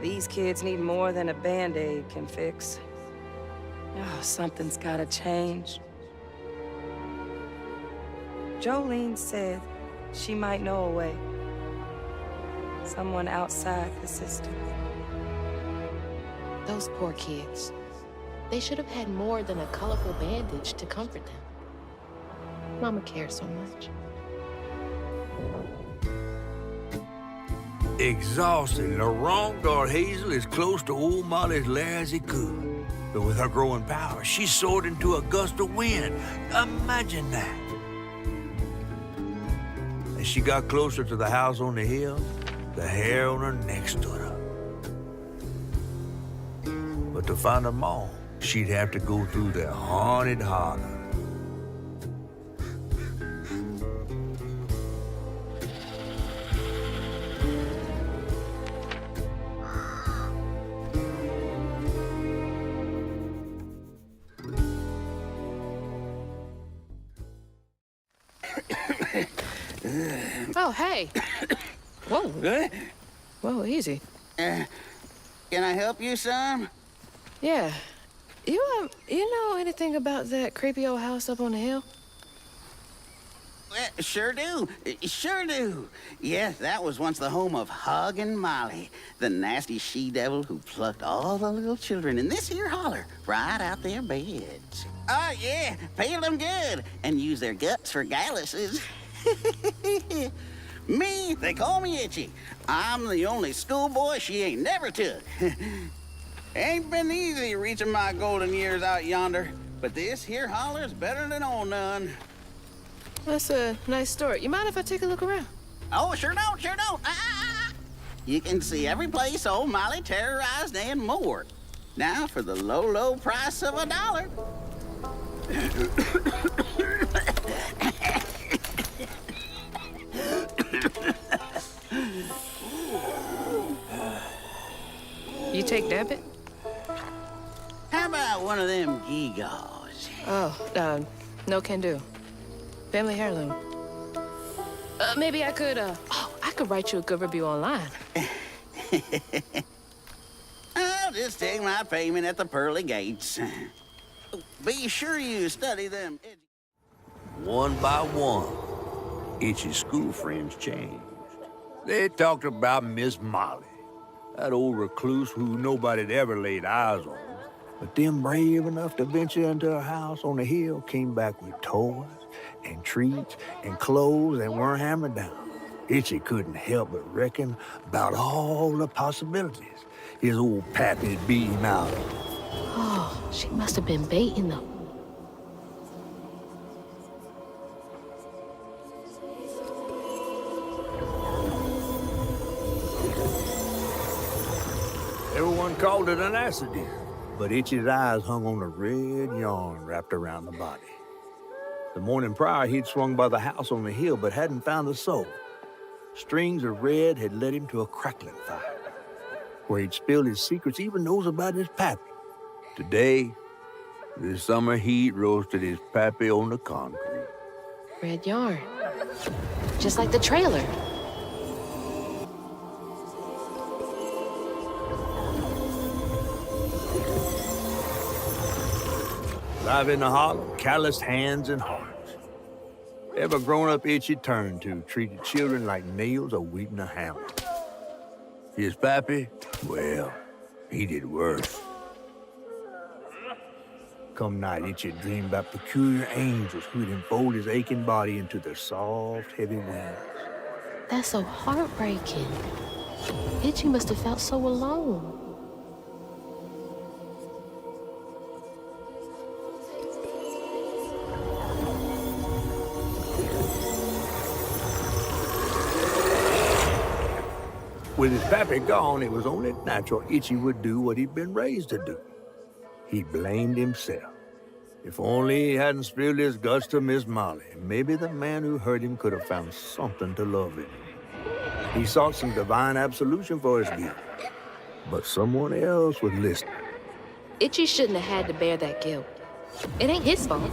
These kids need more than a Band-Aid can fix. Oh, something's gotta change. Jolene said she might know a way. Someone outside the system. Those poor kids. They should have had more than a colorful bandage to comfort them. Mama cares so much. Exhausted, Laurent got Hazel as close to old Molly's lair as he could. But with her growing power, she soared into a gust of wind. Imagine that. As she got closer to the house on the hill, the hair on her neck stood up. But to find them all, she'd have to go through the haunted holler. Oh, hey. Whoa. Whoa, easy. Can I help you, son? Yeah. You know anything about that creepy old house up on the hill? Sure do. Sure do. Yes, that was once the home of Hug and Molly, the nasty she-devil who plucked all the little children in this here holler right out their beds. Oh, yeah, peeled them good and used their guts for galluses. Me, they call me Itchy. I'm the only schoolboy she ain't never took. Ain't been easy reaching my golden years out yonder, but this here holler's better than old none. That's a nice story. You mind if I take a look around? Oh, sure don't, sure don't. You can see every place old Molly terrorized and more. Now for the low, low price of $1. You take debit? How about one of them gewgaws? Oh, no can do. Family heirloom. Maybe I could, I could write you a good review online. I'll just take my payment at the pearly gates. Be sure you study them. One by one, Itchy's school friends changed. They talked about Miss Molly, that old recluse who nobody'd ever laid eyes on. But them brave enough to venture into her house on the hill came back with toys and treats and clothes that weren't hammered down. Itchy couldn't help but reckon about all the possibilities his old pappy'd beat him out of. Oh, she must have been baiting them. Everyone called it an accident. but Itchy's eyes hung on a red yarn wrapped around the body. The morning prior, he'd swung by the house on the hill, but hadn't found the soul. Strings of red had led him to a crackling fire, where he'd spilled his secrets, even those about his pappy. Today, the summer heat roasted his pappy on the concrete. Red yarn. Just like the trailer. Live in the hollow, calloused hands and hearts. Ever grown-up Itchy turned to, treated children like nails awaiting a hammer. His pappy, well, he did worse. Come night, Itchy dreamed about peculiar angels who'd enfold his aching body into their soft, heavy wings. That's so heartbreaking. Itchy must have felt so alone. With his pappy gone, it was only natural Itchy would do what he'd been raised to do. He blamed himself. If only he hadn't spilled his guts to Miss Molly, maybe the man who hurt him could have found something to love in him. He sought some divine absolution for his guilt, but someone else was listening. Itchy shouldn't have had to bear that guilt. It ain't his fault.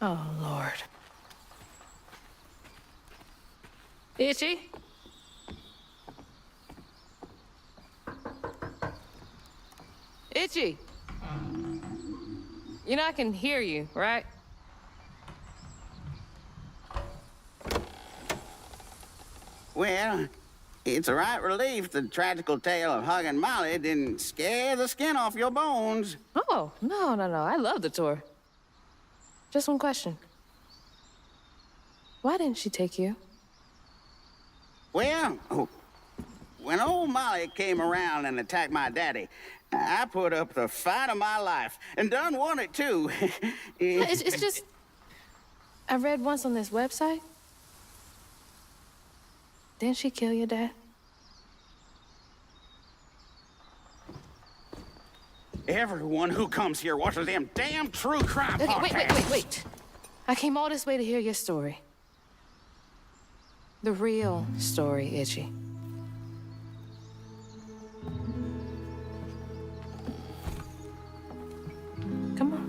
Oh, Lord. Itchy? Itchy? You know I can hear you, right? Well, it's a right relief the tragical tale of Hug and Molly didn't scare the skin off your bones. Oh, no. I love the tour. Just one question. Why didn't she take you? Well, when old Molly came around and attacked my daddy, I put up the fight of my life, and done won it, too. It's just... I read once on this website. Didn't she kill your dad? Everyone who comes here watches them damn true crime podcasts. Wait. I came all this way to hear your story. The real story, Itchy. Come on.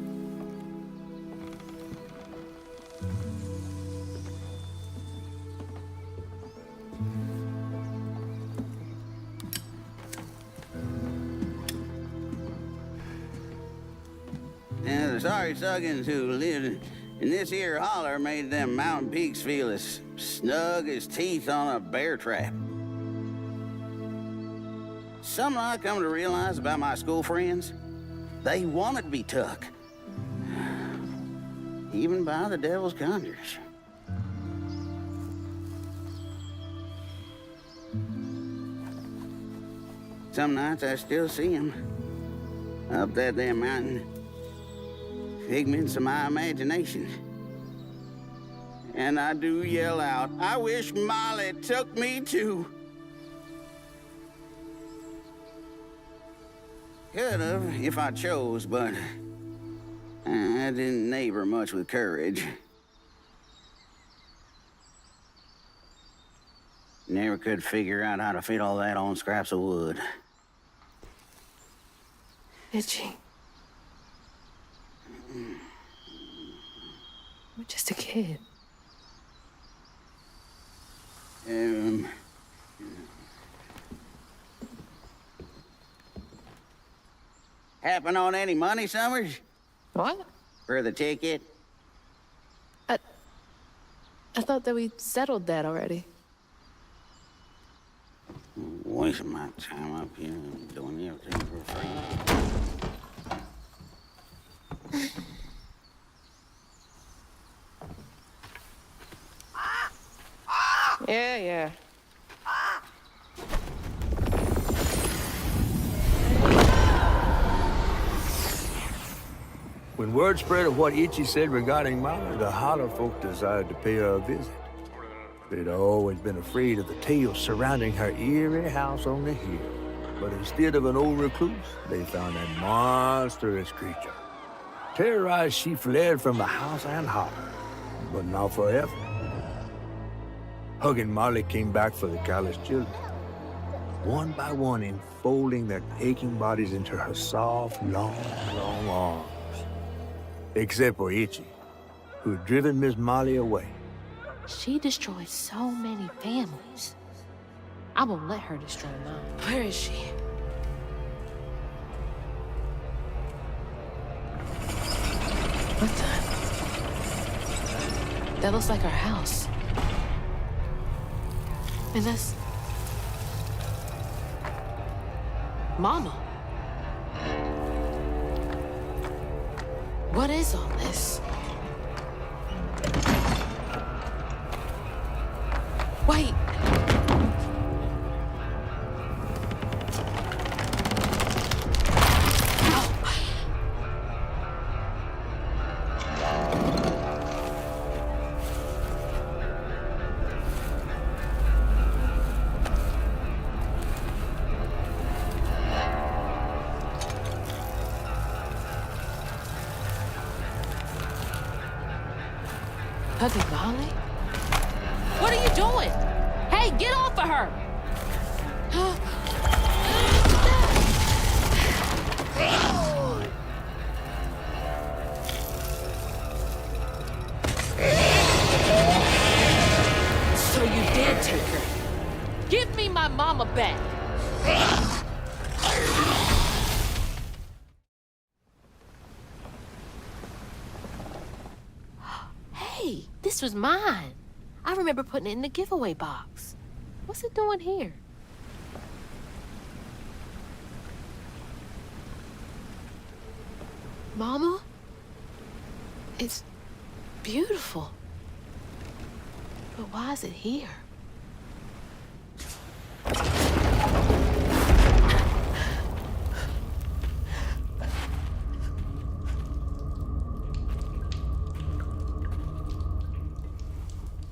And the sorry suggins who lived in this here holler made them mountain peaks feel as snug as teeth on a bear trap. Something I come to realize about my school friends, they wanted to be took. Even by the devil's conjures. Some nights I still see them up that damn mountain. Figments of my imagination. And I do yell out, I wish Molly took me too. Could have, if I chose, but I didn't neighbor much with courage. Never could figure out how to fit all that on scraps of wood. Itchy. You're just a kid. Happen on any money, Summers? What? For the ticket? I thought that we settled that already. Wasting my time up here doing everything for free. Yeah. When word spread of what Itchy said regarding Mama, the Holler folk decided to pay her a visit. They'd always been afraid of the tales surrounding her eerie house on the hill. But instead of an old recluse, they found a monstrous creature. Terrorized, she fled from the house and Holler, but not forever. Hug and Molly came back for the callous children, one by one enfolding their aching bodies into her soft, long arms. Except for Itchy, who had driven Miss Molly away. She destroyed so many families. I won't let her destroy mine. Where is she? What the? That looks like our house. And that's... Mama. What is all this? Wait. Cousin Molly? What are you doing? Hey, get off of her! So you did take her. Give me my mama back. Hey, this was mine. I remember putting it in the giveaway box. What's it doing here? Mama? It's beautiful. But why is it here?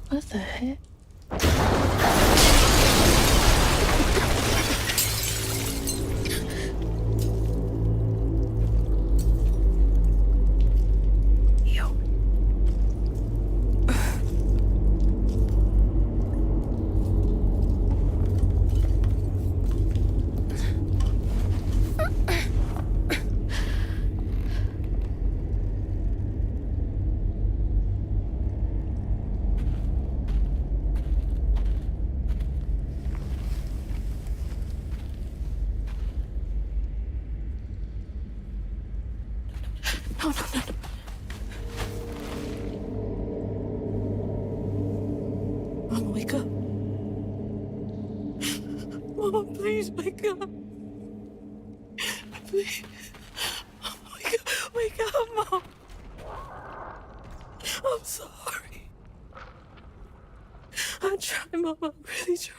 What the heck? No. Mama, wake up. Mama, please wake up. Please. Mama, wake up, Mom. I'm sorry. I tried, Mama. I really tried.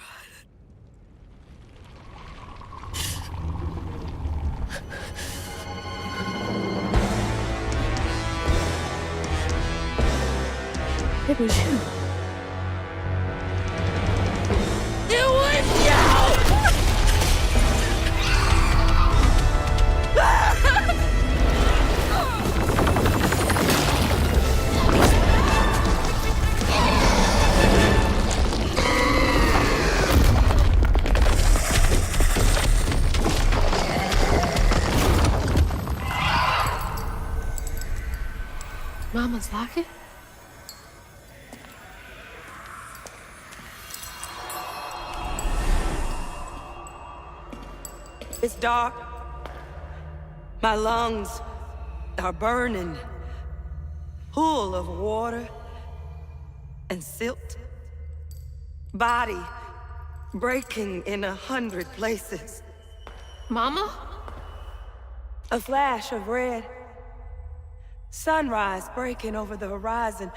It was you. It was you! Mama's locket? It's dark. My lungs are burning, full of water and silt. Body breaking in 100 places. Mama? A flash of red. Sunrise breaking over the horizon,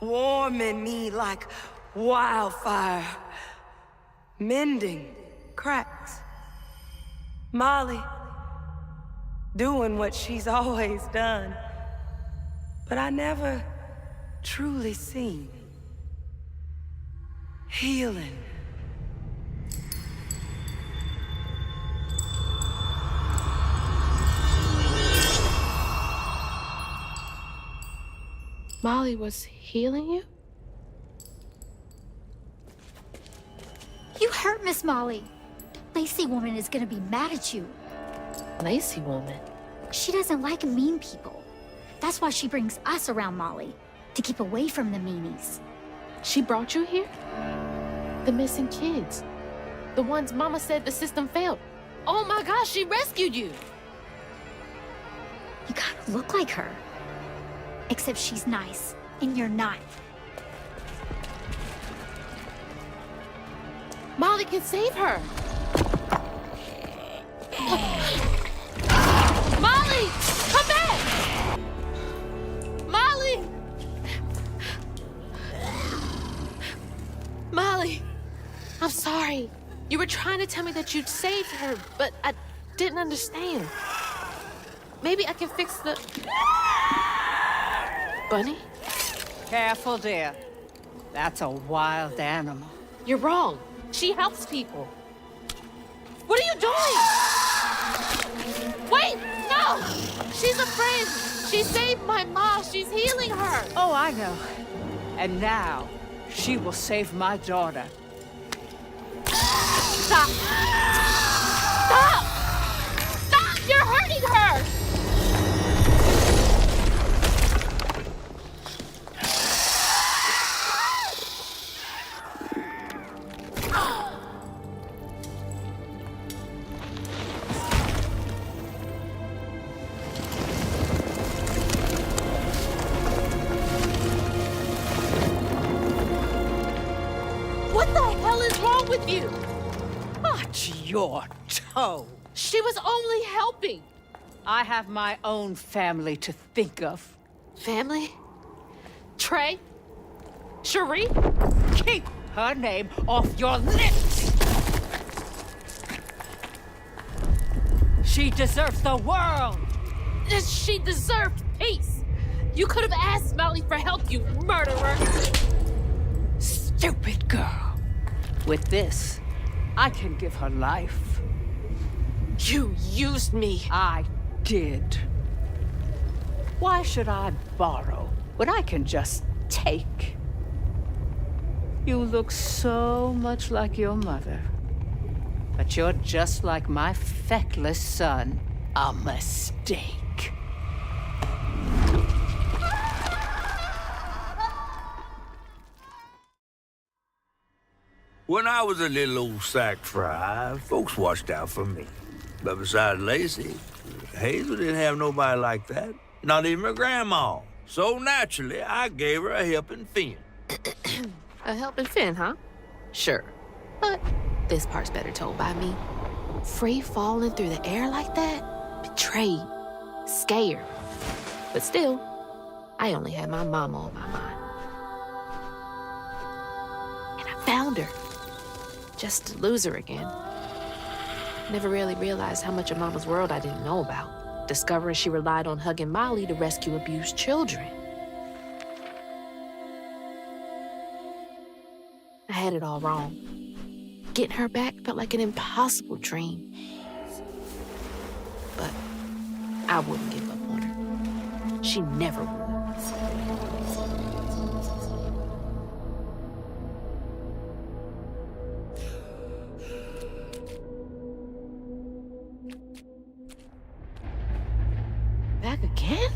warming me like wildfire. Mending cracks. Molly doing what she's always done, but I never truly seen. Healing. Molly was healing you? You hurt Miss Molly. Lacey woman is gonna be mad at you. Lacey woman? She doesn't like mean people. That's why she brings us around Molly, to keep away from the meanies. She brought you here? The missing kids. The ones Mama said the system failed. Oh my gosh, she rescued you! You kind of look like her. Except she's nice, and you're not. Molly can save her! Molly! Come back! Molly! Molly! I'm sorry. You were trying to tell me that you'd saved her, but I didn't understand. Maybe I can fix the... Bunny? Careful, dear. That's a wild animal. You're wrong. She helps people. What are you doing? Wait! No! She's a friend. She saved my mom. She's healing her. Oh, I know. And now, she will save my daughter. Stop! Stop! Stop! You're hurting her! What the hell is wrong with you? Watch your toe. She was only helping. I have my own family to think of. Family? Trey? Cherie? Keep her name off your lips! She deserves the world! She deserved peace. You could have asked Molly for help, you murderer. Stupid girl. With this, I can give her life. You used me. I did. Why should I borrow when I can just take? You look so much like your mother. But you're just like my feckless son. A mistake. When I was a little old sack fry, folks watched out for me. But besides Lacey, Hazel didn't have nobody like that. Not even her grandma. So naturally, I gave her a helping fin. A helping fin, huh? Sure. But this part's better told by me. Free falling through the air like that? Betrayed. Scared. But still, I only had my mama on my mind. And I found her. Just to lose her again. Never really realized how much of Mama's world I didn't know about. Discovering she relied on hugging Molly to rescue abused children. I had it all wrong. Getting her back felt like an impossible dream. But I wouldn't give up on her. She never would. Back again?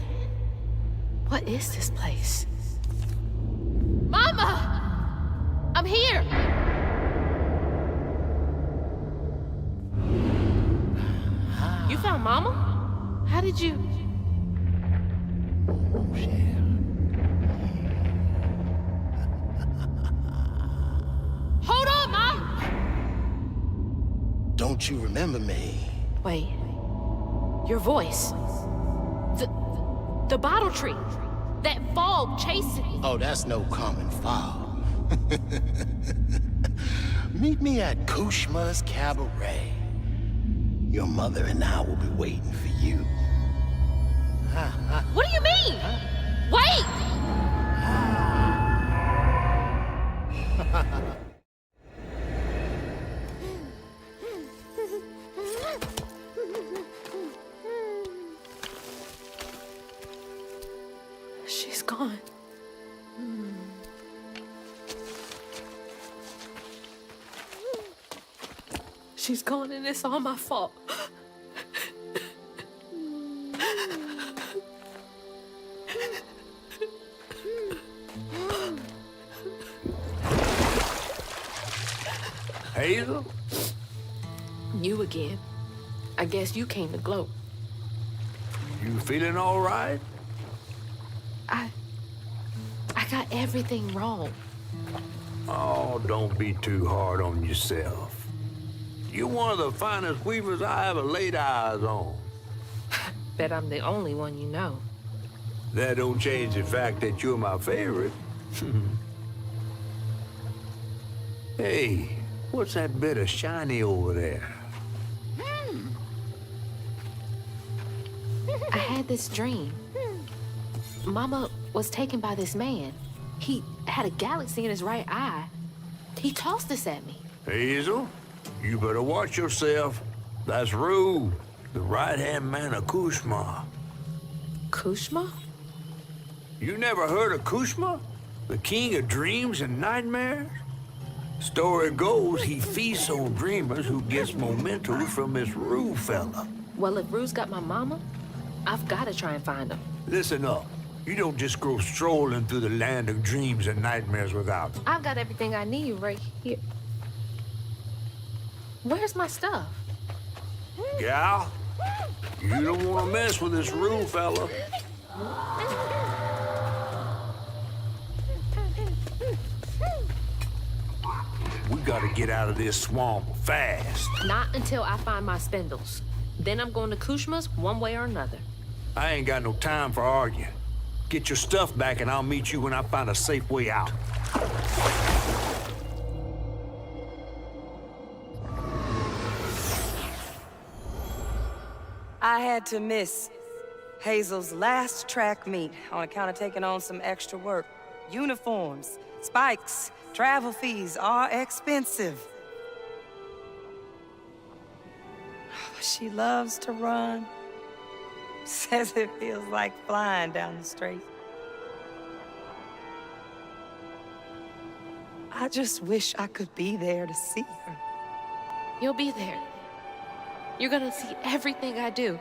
What is this place? Mama! I'm here! You found Mama? How did you... mon cher. Hold on, Mom! Don't you remember me? Wait. Your voice. The bottle tree. That fog chasing. Oh, that's no common fog. Meet me at 𝕬𝕆 Cabaret. Your mother and I will be waiting for you. What do you mean? Wait! She's gone. She's gone and it's all my fault. Hazel? You again. I guess you came to gloat. You feeling all right? I got everything wrong. Oh, don't be too hard on yourself. You're one of the finest weavers I ever laid eyes on. Bet I'm the only one you know. That don't change the fact that you're my favorite. Hey, what's that bit of shiny over there? I had this dream. Mama was taken by this man. He had a galaxy in his right eye. He tossed this at me. Hazel, you better watch yourself. That's Rue, the right-hand man of 𝕬𝕆. 𝕬𝕆? You never heard of 𝕬𝕆? The king of dreams and nightmares? Story goes he feasts on dreamers who gets memento from this Rue fella. Well, if Rue's got my mama, I've got to try and find him. Listen up. You don't just go strolling through the land of dreams and nightmares without them. I've got everything I need right here. Where's my stuff? Gal, you don't want to mess with this Rue fella. We gotta get out of this swamp fast. Not until I find my spindles. Then I'm going to 𝕬𝕆's one way or another. I ain't got no time for arguing. Get your stuff back and I'll meet you when I find a safe way out. I had to miss Hazel's last track meet on account of taking on some extra work. Uniforms, spikes, travel fees are expensive. She loves to run. Says it feels like flying down the street. I just wish I could be there to see her. You'll be there. You're gonna see everything I do.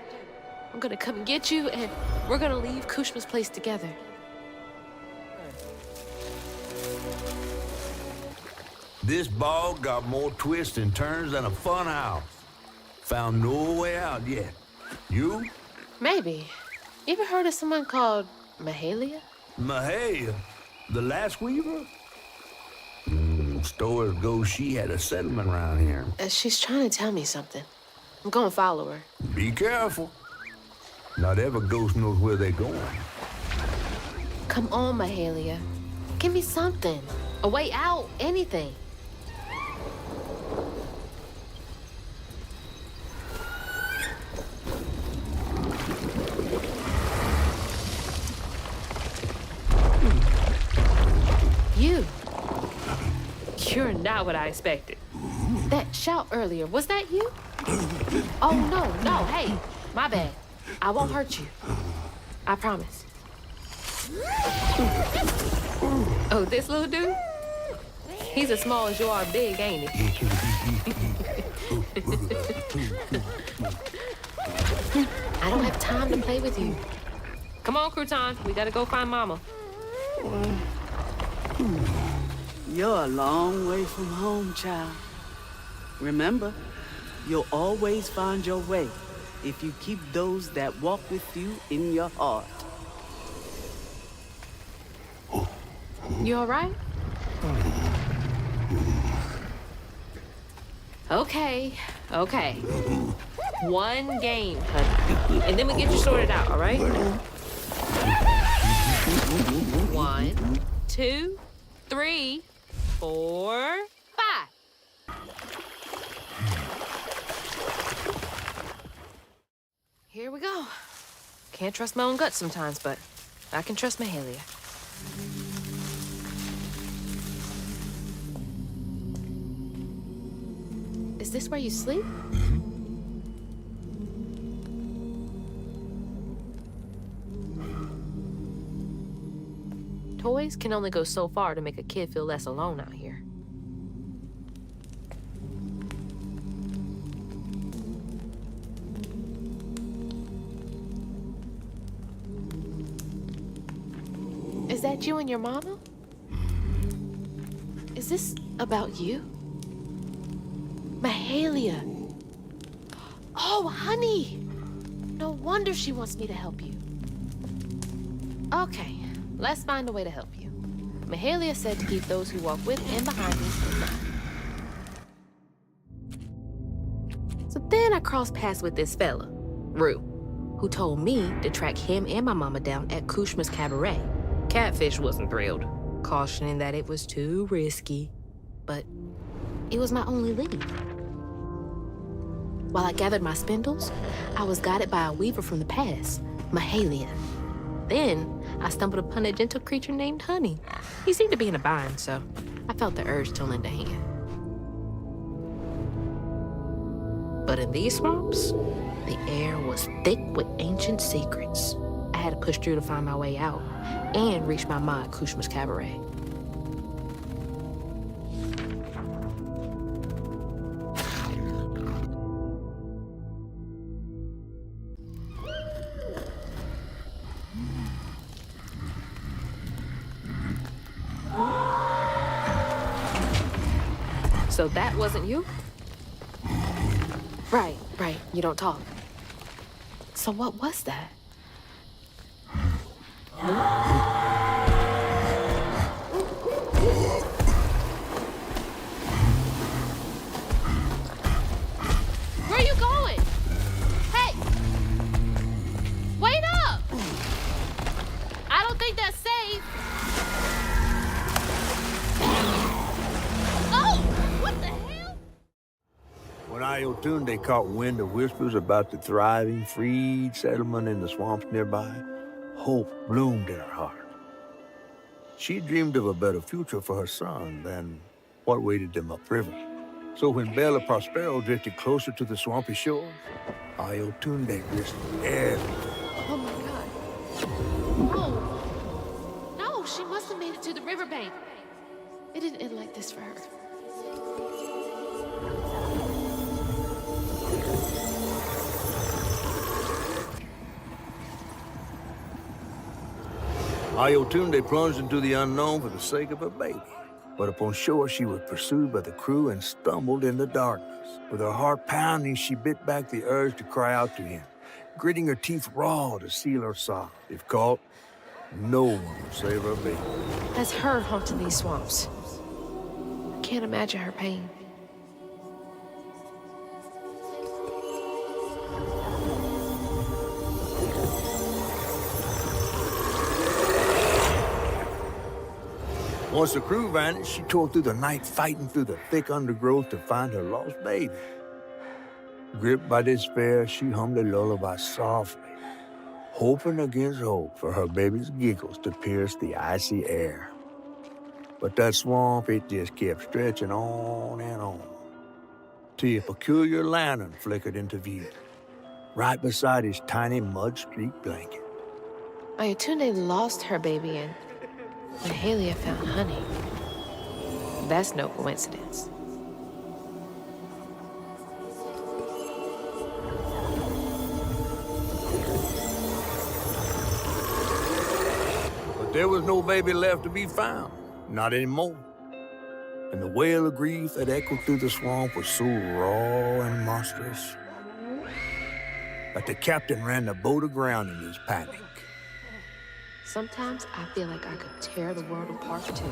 I'm gonna come and get you, and we're gonna leave 𝕬𝕆's place together. This bog got more twists and turns than a fun house. Found no way out yet. You? Maybe. You ever heard of someone called Mahalia? Mahalia? The last weaver? Stories go she had a settlement around here. She's trying to tell me something. I'm gonna follow her. Be careful. Not every ghost knows where they're going. Come on, Mahalia. Give me something. A way out, anything. You're not what I expected. That shout earlier, was that you? Oh, no, hey, my bad. I won't hurt you. I promise. Oh, this little dude? He's as small as you are big, ain't he? I don't have time to play with you. Come on, Crouton, we gotta go find Mama. You're a long way from home, child. Remember, you'll always find your way if you keep those that walk with you in your heart. You all right? Okay, okay. One game, honey. And then we get you sorted out, all right? 1, 2, 3, 4, 5. Here we go. Can't trust my own gut sometimes, but I can trust Mahalia. Is this where you sleep? Toys can only go so far to make a kid feel less alone out here. Is that you and your mama? Is this about you? Mahalia. Oh, honey. No wonder she wants me to help you. Okay, let's find a way to help you. Mahalia said to keep those who walk with and behind me in mind. So then I crossed paths with this fella, Rue, who told me to track him and my mama down at 𝕬𝕆𝔽𝕆 Cabaret. Catfish wasn't thrilled, cautioning that it was too risky, but it was my only lead. While I gathered my spindles, I was guided by a weaver from the past, Mahalia. Then I stumbled upon a gentle creature named Honey. He seemed to be in a bind, so I felt the urge to lend a hand. But in these swamps, the air was thick with ancient secrets. I had to push through to find my way out and reach my ma at 𝕬𝕆𝔽𝕆 Cabaret. So that wasn't you? Right, you don't talk. So what was that? Where are you going? Hey! Wait up! I don't think that's safe. Oh! What the hell? When Iotunde caught wind of whispers about the thriving, freed settlement in the swamps nearby, hope bloomed in her heart. She dreamed of a better future for her son than what awaited them upriver. So when Bella Prospero drifted closer to the swampy shores, Iotunde risked everything. Oh my God. Oh. No, she must have made it to the riverbank. It didn't end like this for her. Iotunde plunged into the unknown for the sake of her baby. But upon shore, she was pursued by the crew and stumbled in the darkness. With her heart pounding, she bit back the urge to cry out to him, gritting her teeth raw to seal her sob. If caught, no one would save her baby. That's her haunting these swamps. I can't imagine her pain. Once the crew vanished, she tore through the night, fighting through the thick undergrowth to find her lost baby. Gripped by despair, she hummed a lullaby softly, hoping against hope for her baby's giggles to pierce the icy air. But that swamp, it just kept stretching on and on, till a peculiar lantern flickered into view, right beside his tiny mud-streaked blanket. Iotunde lost her baby and Mahalia found Honey. That's no coincidence. But there was no baby left to be found, not anymore. And the wail of grief that echoed through the swamp was so raw and monstrous that the captain ran the boat aground in his panic. Sometimes I feel like I could tear the world apart too.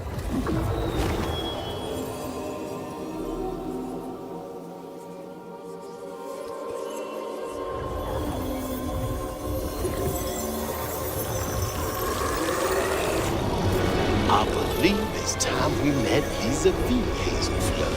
I believe it's time we met vis-a-vis Hazel Flood.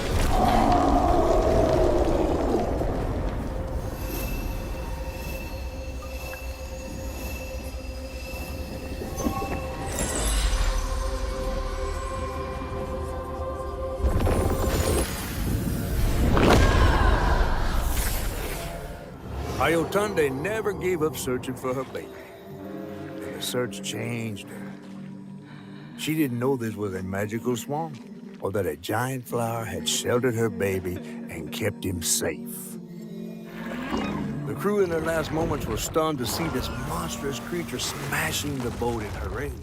Tunde never gave up searching for her baby. And the search changed her. She didn't know this was a magical swamp, or that a giant flower had sheltered her baby and kept him safe. The crew in their last moments were stunned to see this monstrous creature smashing the boat in her ring,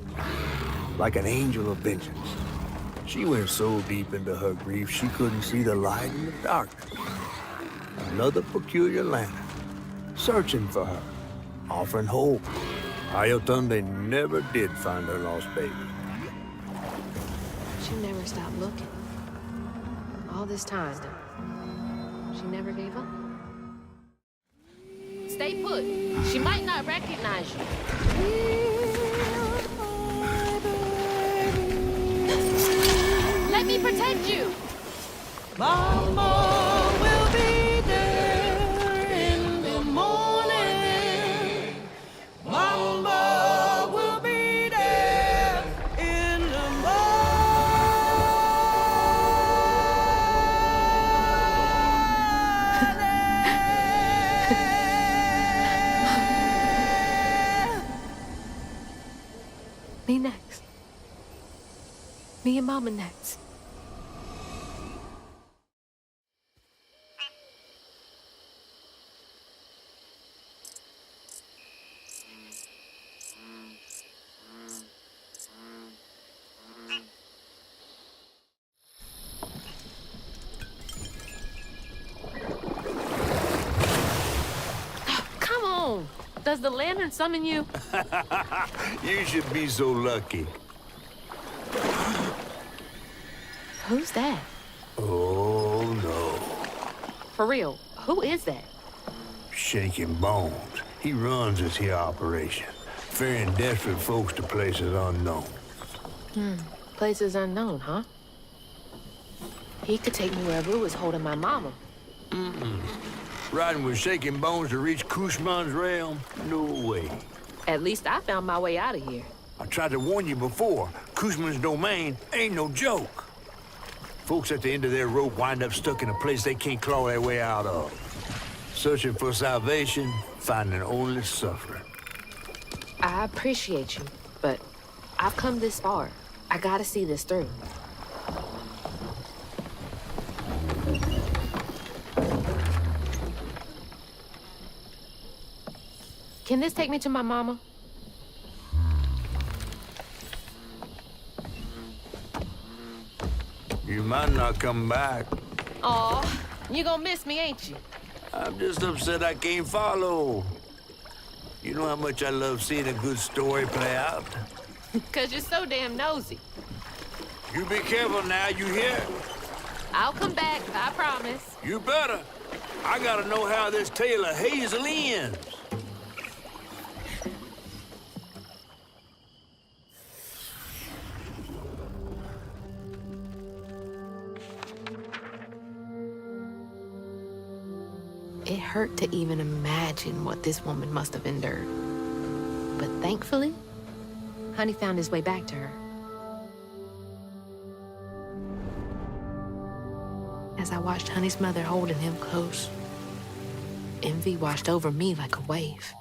like an angel of vengeance. She went so deep into her grief she couldn't see the light in the darkness. Another peculiar lantern, searching for her, offering hope. Tunde never did find her lost baby. She never stopped looking. All this time, she never gave up. Stay put. She might not recognize you. Let me protect you. Mama will be there in the morning. Mama will be there in the Me next. Me and Mama next. Come on. Does the lantern summon you? You should be so lucky. Who's that? Oh, no. For real, who is that? Shaking Bones. He runs this here operation, ferrying desperate folks to places unknown. Places unknown, huh? He could take me wherever it was holding my mama. Riding with Shaking Bones to reach Kushman's realm? No way. At least I found my way out of here. I tried to warn you before. Kushman's domain ain't no joke. Folks at the end of their rope wind up stuck in a place they can't claw their way out of. Searching for salvation, finding only suffering. I appreciate you, but I've come this far. I gotta see this through. Can this take me to my mama? You might not come back. Aw, you gonna miss me, ain't you? I'm just upset I can't follow. You know how much I love seeing a good story play out? 'Cause you're so damn nosy. You be careful now, you hear? I'll come back, I promise. You better. I gotta know how this tale of Hazel ends. It hurt to even imagine what this woman must have endured. But thankfully, Honey found his way back to her. As I watched Honey's mother holding him close, envy washed over me like a wave.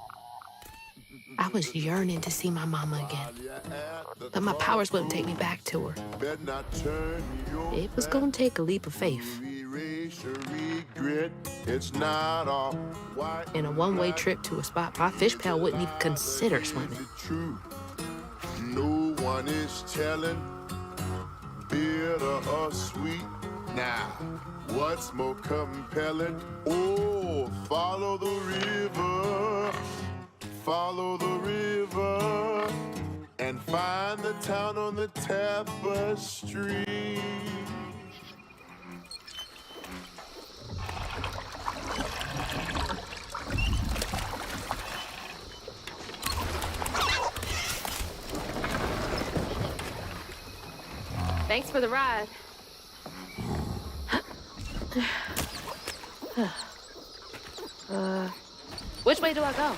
I was yearning to see my mama again, but my powers wouldn't take me back to her. It was gonna take a leap of faith. In a one-way trip to a spot my fish pal wouldn't even consider swimming. No one is telling, bitter or sweet. Now, what's more compelling? Oh, follow the river, follow the river. and find the town on the tapestry. Thanks for the ride. Which way do I go?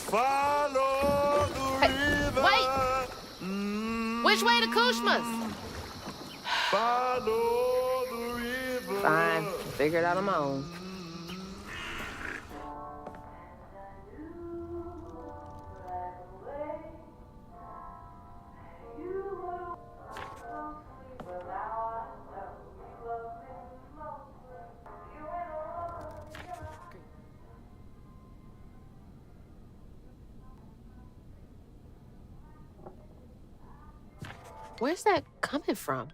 Follow the river. Wait! Which way to 𝕬ℕ𝔽𝕆? Follow the river. Fine, figure it out on my own. Where's that coming from?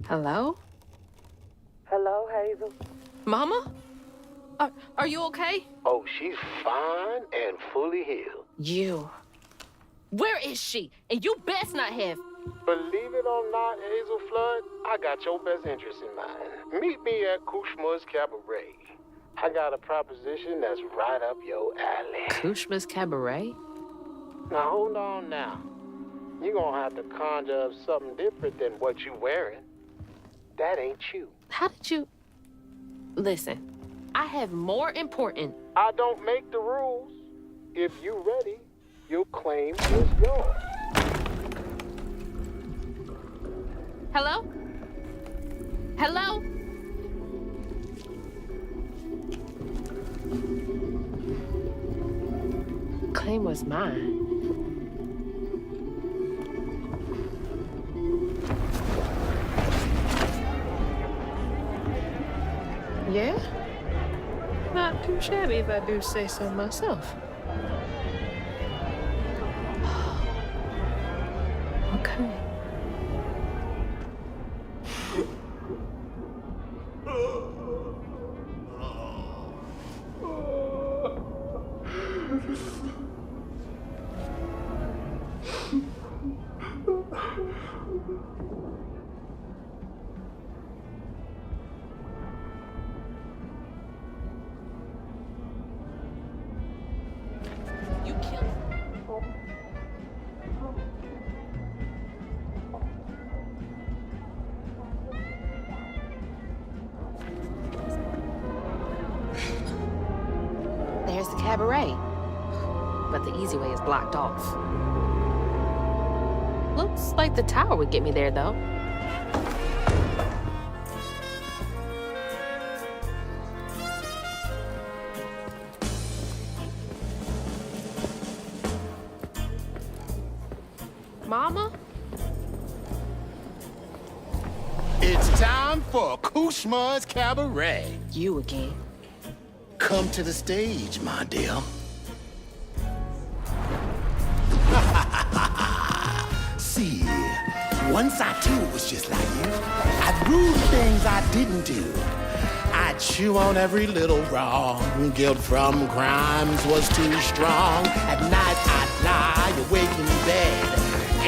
Hello? Hello, Hazel. Mama? Are you okay? Oh, she's fine and fully healed. You. Where is she? And you best not have. Believe it or not, Hazel Flood, I got your best interest in mind. Meet me at 𝕬ℕ𝔽𝕆 Cabaret. I got a proposition that's right up your alley. 𝕬ℕ𝔽𝕆 Cabaret? Now, hold on now. You're gonna have to conjure up something different than what you wearing. That ain't you. How did you... Listen, I have more important... I don't make the rules. If you ready, your claim is yours. Hello? Hello? Claim was mine. Yeah? Not too shabby if I do say so myself. Okay. There's the cabaret, but the easy way is blocked off. Looks like the tower would get me there, though. Mama? It's time for 𝕬ℕ𝔽𝕆 Cabaret. You again. Come to the stage, my dear. See, once I too was just like you. I'd rule things I didn't do. I'd chew on every little wrong. Guilt from crimes was too strong. At night I'd lie awake in bed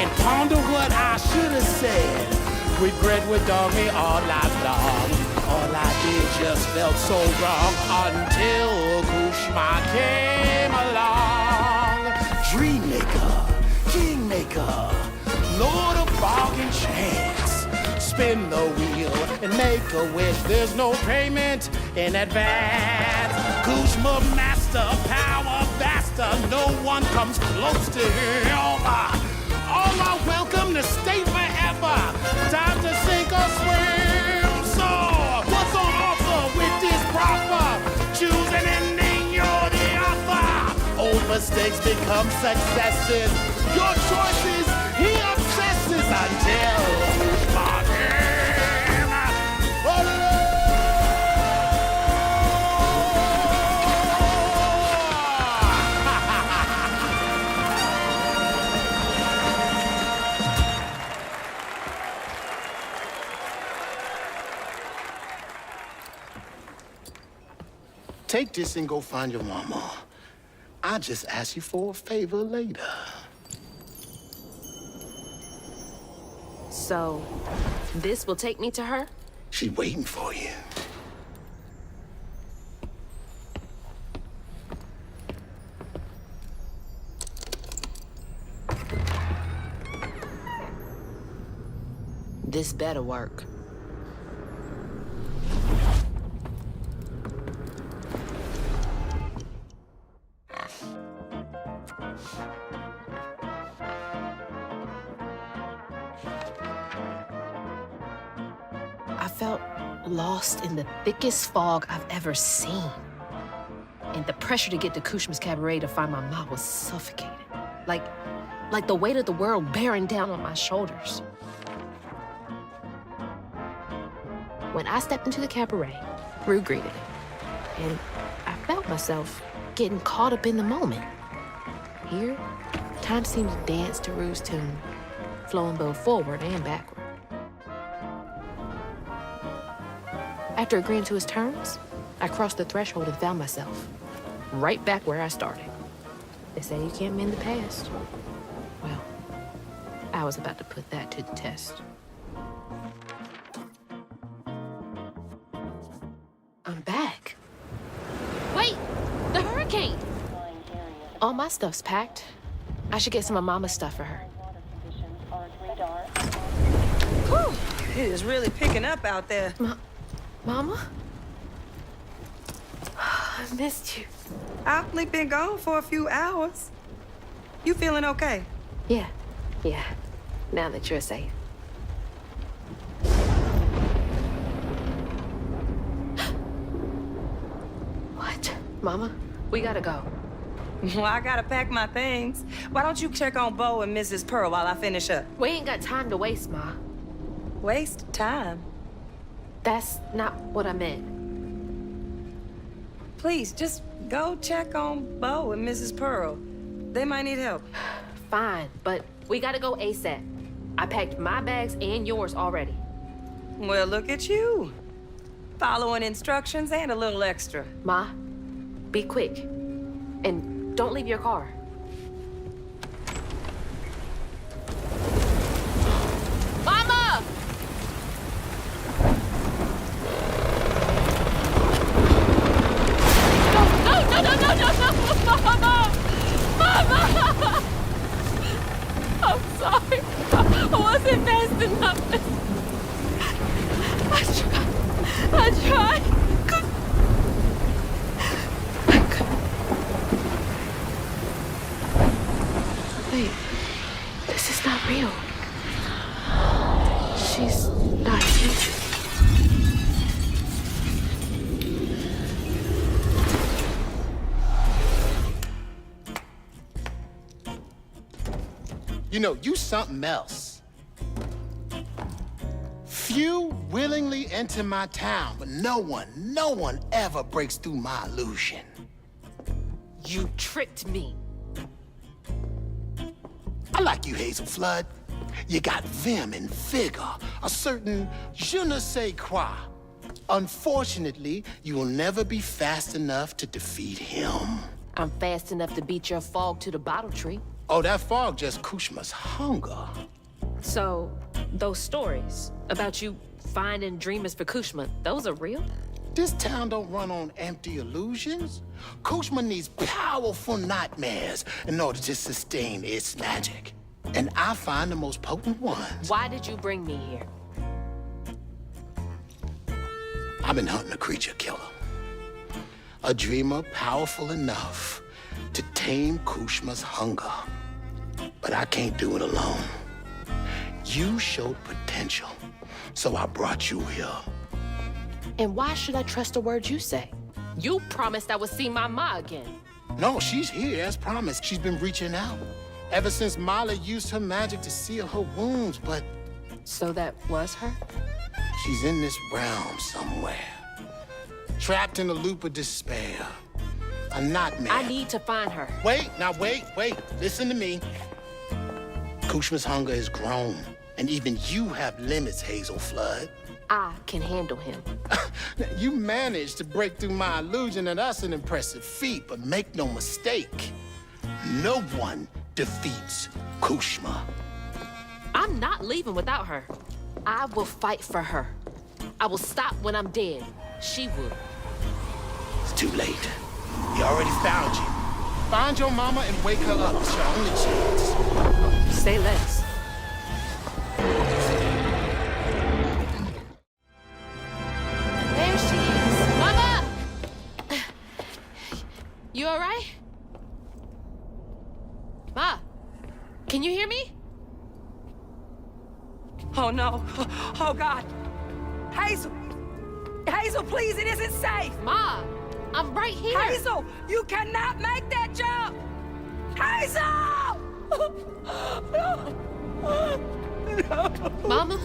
and ponder what I should have said. Regret would dog me all life long. All I did just felt so wrong until 𝕬ℕ𝔽𝕆 came along. Dreammaker, kingmaker, Lord of bargain chance. Spin the wheel and make a wish. There's no payment in advance. 𝕬ℕ𝔽𝕆 master, power vaster. No one comes close to him. All are welcome to stay forever. Time to sink or swim. So, what's on offer with this proffer? Choose an ending, you're the author. Old mistakes become successes. Your choices, he obsesses until 𝕬ℕ𝔽𝕆 came. Take this and go find your mama. I'll just ask you for a favor later. So, this will take me to her? She's waiting for you. This better work. I felt lost in the thickest fog I've ever seen. And the pressure to get to 𝕬𝕗𝔆's cabaret to find my mom was suffocating. Like the weight of the world bearing down on my shoulders. When I stepped into the cabaret, Rue greeted it. And I felt myself getting caught up in the moment. Here, time seemed to dance to Rue's tune, flowing both forward and backward. After agreeing to his terms, I crossed the threshold and found myself right back where I started. They say you can't mend the past. Well, I was about to put that to the test. I'm back. Wait, the hurricane! All my stuff's packed. I should get some of Mama's stuff for her. Whew, it is really picking up out there. Mama? I missed you. I've only been gone for a few hours. You feeling okay? Yeah. Now that you're safe. What? Mama, we gotta go. Well, I gotta pack my things. Why don't you check on Bo and Mrs. Pearl while I finish up? We ain't got time to waste, Ma. Waste time? That's not what I meant. Please, just go check on Bo and Mrs. Pearl. They might need help. Fine, but we gotta go ASAP. I packed my bags and yours already. Well, look at you. Following instructions and a little extra. Ma, be quick. And don't leave your car. Mama! No, Mama! Mama! I'm sorry. I wasn't fast enough. I tried. Wait, this is not real. She's not here. You know, you something else. Few willingly enter my town, but no one ever breaks through my illusion. You tricked me. I like you, Hazel Flood. You got vim and vigor, a certain je ne sais quoi. Unfortunately, you will never be fast enough to defeat him. I'm fast enough to beat your fog to the bottle tree. Oh, that fog just 𝕬𝕗𝔆's hunger. So, those stories about you finding dreamers for 𝕬𝕗𝔆, those are real? This town don't run on empty illusions. 𝕬𝕗𝔆 needs powerful nightmares in order to sustain its magic. And I find the most potent ones. Why did you bring me here? I've been hunting a creature killer. A dreamer powerful enough to tame 𝕬𝕗𝔆's hunger. But I can't do it alone. You showed potential, so I brought you here. And why should I trust a word you say? You promised I would see my ma again. No, she's here as promised. She's been reaching out. Ever since Molly used her magic to seal her wounds, but... So that was her? She's in this realm somewhere. Trapped in a loop of despair. A nightmare. I need to find her. Wait. Listen to me. 𝕬𝕗𝔆's hunger has grown. And even you have limits, Hazel Flood. I can handle him. You managed to break through my illusion, and that's an impressive feat, but make no mistake, no one defeats 𝕬𝕝. I'm not leaving without her. I will fight for her. I will stop when I'm dead. She will. It's too late. He already found you. Find your mama and wake her up. It's your only chance. Say less. There she is. Mama! You all right? Ma, can you hear me? Oh, no. Oh, God. Hazel! Hazel, please, it isn't safe! Ma, I'm right here. Hazel, you cannot make that jump! Hazel! No. Mama?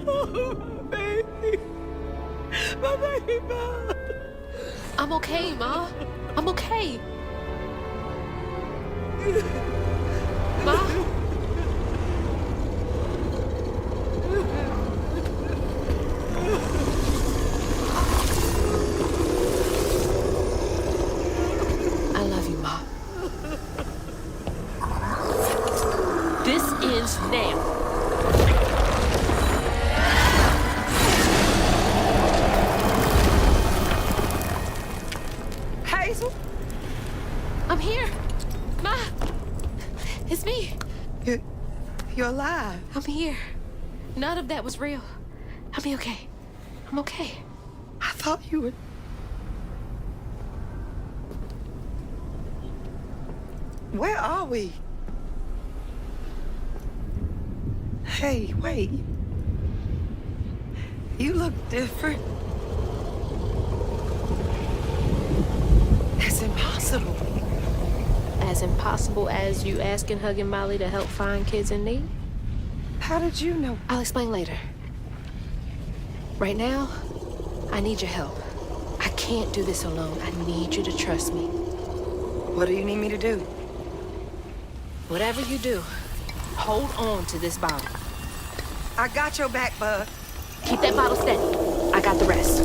Oh, baby. My baby, Ma. I'm okay, Ma. I'm okay. Ma? I love you, Ma. This ends now. Hazel? I'm here. Ma! It's me. You're alive. I'm here. None of that was real. I'll be okay. I'm okay. I thought you were... Where are we? Hey, wait. You look different. That's impossible. As impossible as you asking Hugging Molly to help find kids in need? How did you know? I'll explain later. Right now, I need your help. I can't do this alone. I need you to trust me. What do you need me to do? Whatever you do, hold on to this bottle. I got your back, bud. Keep that bottle steady. I got the rest.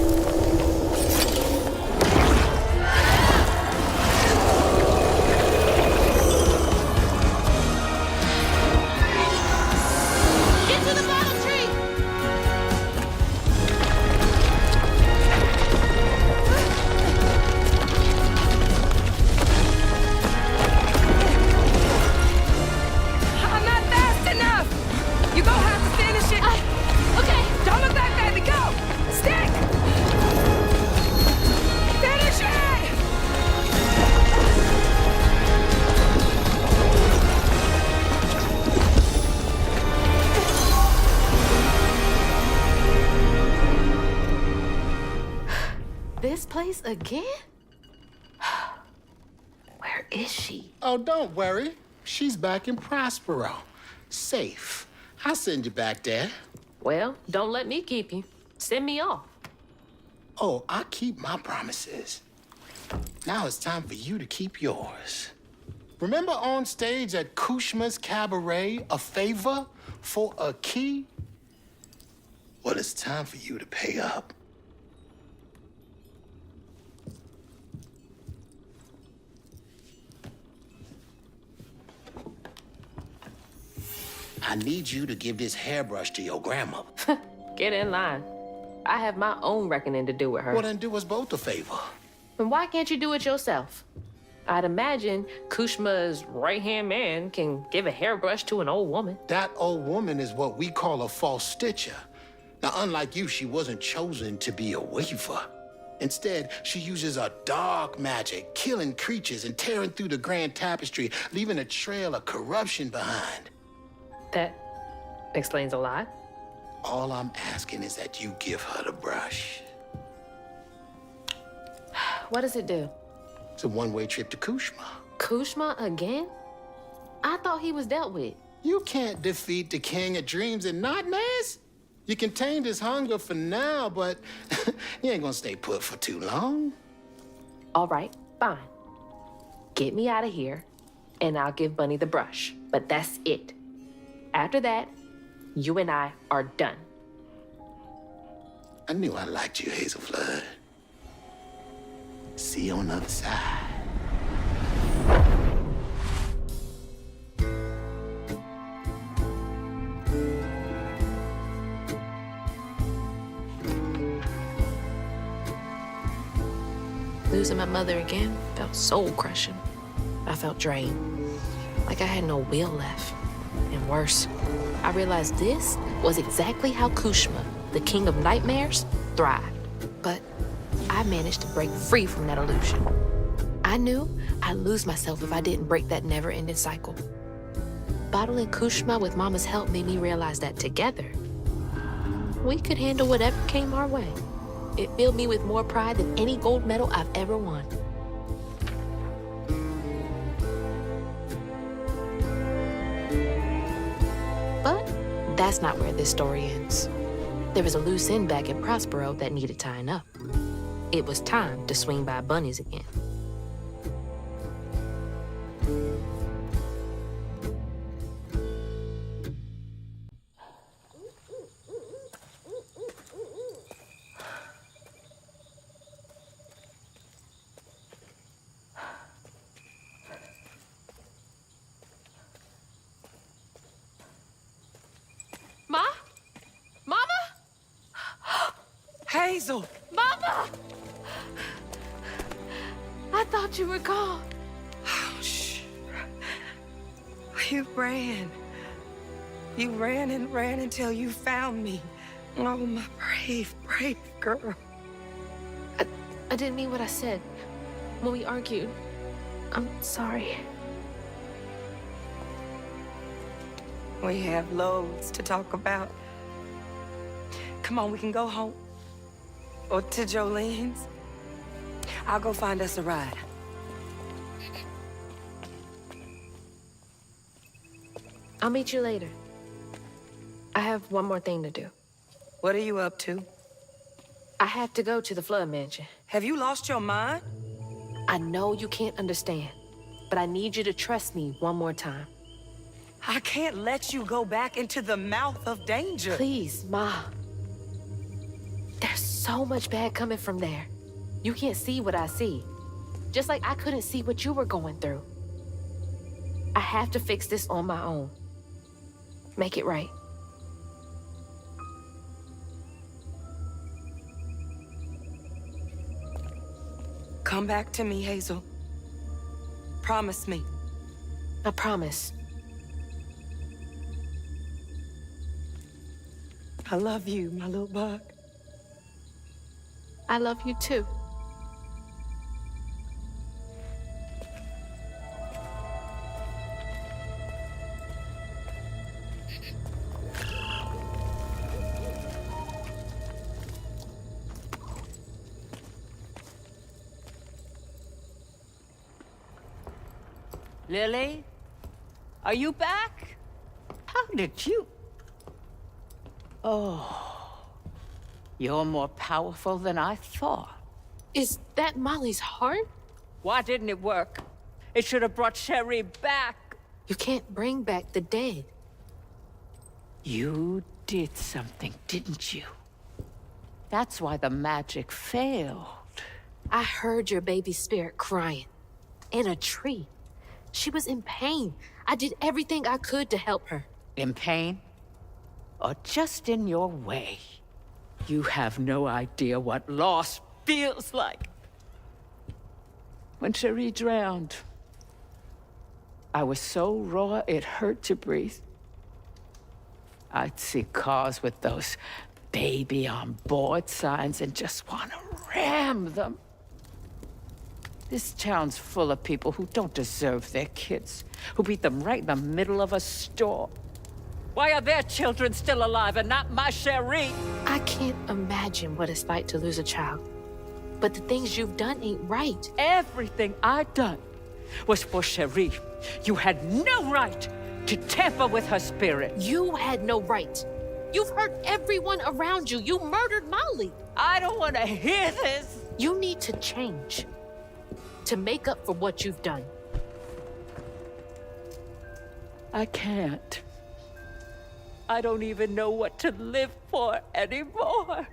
This place again? Where is she? Oh, don't worry. She's back in Prospero. Safe. I'll send you back there. Well, don't let me keep you. Send me off. Oh, I keep my promises. Now it's time for you to keep yours. Remember on stage at 𝕬𝕝's cabaret, a favor for a key? Well, it's time for you to pay up. I need you to give this hairbrush to your grandmother. Get in line. I have my own reckoning to do with her. Well, then do us both a favor. And why can't you do it yourself? I'd imagine 𝕬𝕝's right-hand man can give a hairbrush to an old woman. That old woman is what we call a false stitcher. Now, unlike you, she wasn't chosen to be a weaver. Instead, she uses a dark magic, killing creatures and tearing through the grand tapestry, leaving a trail of corruption behind. That explains a lot. All I'm asking is that you give her the brush. What does it do? It's a one-way trip to 𝕬𝕝. 𝕬𝕝 again? I thought he was dealt with. You can't defeat the king of dreams and nightmares. You contained his hunger for now, but you ain't gonna stay put for too long. All right, fine. Get me out of here, and I'll give Bunny the brush. But that's it. After that, You and I are done. I knew I liked you, Hazel Flood. See you on the other side. Losing my mother again felt soul-crushing. I felt drained, like I had no will left. And worse, I realized this was exactly how 𝕬𝕝, the king of nightmares, thrived. But I managed to break free from that illusion. I knew I'd lose myself if I didn't break that never-ending cycle. Bottling 𝕬𝕝 with Mama's help made me realize that together, we could handle whatever came our way. It filled me with more pride than any gold medal I've ever won. But that's not where this story ends. There was a loose end back in Prospero that needed tying up. It was time to swing by bunnies again. Ma? Mama? Hazel! Mama! I thought you were gone. Oh, shh. You ran. You ran and ran until you found me. Oh, my brave, brave girl. I didn't mean what I said when we argued. I'm sorry. We have loads to talk about. Come on, we can go home. Or to Jolene's. I'll go find us a ride. I'll meet you later. I have one more thing to do. What are you up to? I have to go to the Flood Mansion. Have you lost your mind? I know you can't understand, but I need you to trust me one more time. I can't let you go back into the mouth of danger. Please, Ma. There's so much bad coming from there. You can't see what I see. Just like I couldn't see what you were going through. I have to fix this on my own. Make it right. Come back to me, Hazel. Promise me. I promise. I love you, my little bug. I love you too. Lily? Are you back? How did you... Oh, you're more powerful than I thought. Is that Molly's heart? Why didn't it work? It should have brought Sherry back. You can't bring back the dead. You did something, didn't you? That's why the magic failed. I heard your baby's spirit crying. In a tree. She was in pain. I did everything I could to help her. In pain? Or just in your way? You have no idea what loss feels like. When Cherie drowned, I was so raw it hurt to breathe. I'd see cars with those baby on board signs and just want to ram them. This town's full of people who don't deserve their kids, who beat them right in the middle of a store. Why are their children still alive and not my Cherie? I can't imagine what it's like to lose a child. But the things you've done ain't right. Everything I've done was for Cherie. You had no right to tamper with her spirit. You had no right. You've hurt everyone around you. You murdered Molly. I don't want to hear this. You need to change. To make up for what you've done. I can't. I don't even know what to live for anymore.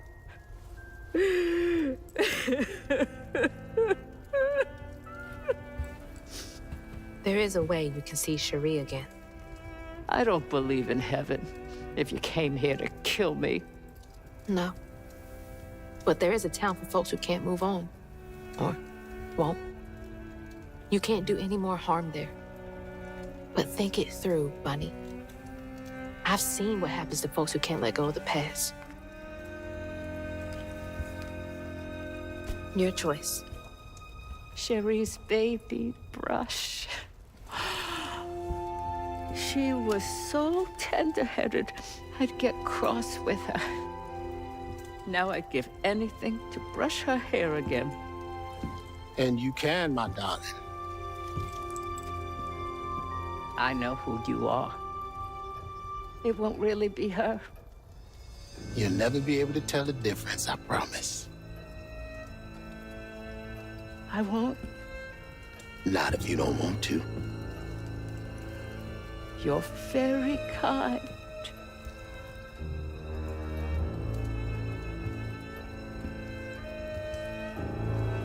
There is a way you can see Cherie again. I don't believe in heaven if you came here to kill me. No. But there is a town for folks who can't move on. Or won't. You can't do any more harm there. But think it through, Bunny. I've seen what happens to folks who can't let go of the past. Your choice. Cherie's baby brush. She was so tender-headed, I'd get cross with her. Now I'd give anything to brush her hair again. And you can, my darling. I know who you are. It won't really be her. You'll never be able to tell the difference, I promise. I won't. Not if you don't want to. You're very kind.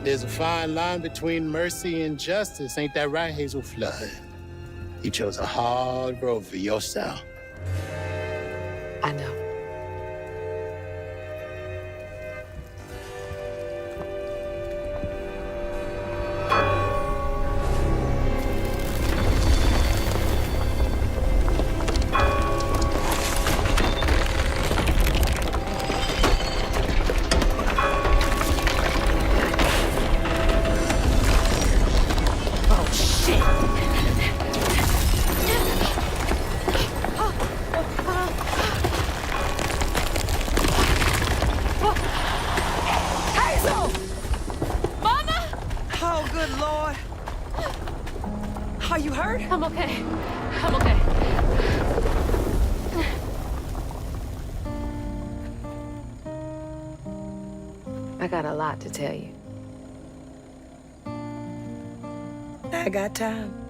There's a fine line between mercy and justice, ain't that right, Hazel Flood? You chose a hard road for yourself. I know. Are you hurt? I'm okay. I'm okay. I got a lot to tell you. I got time.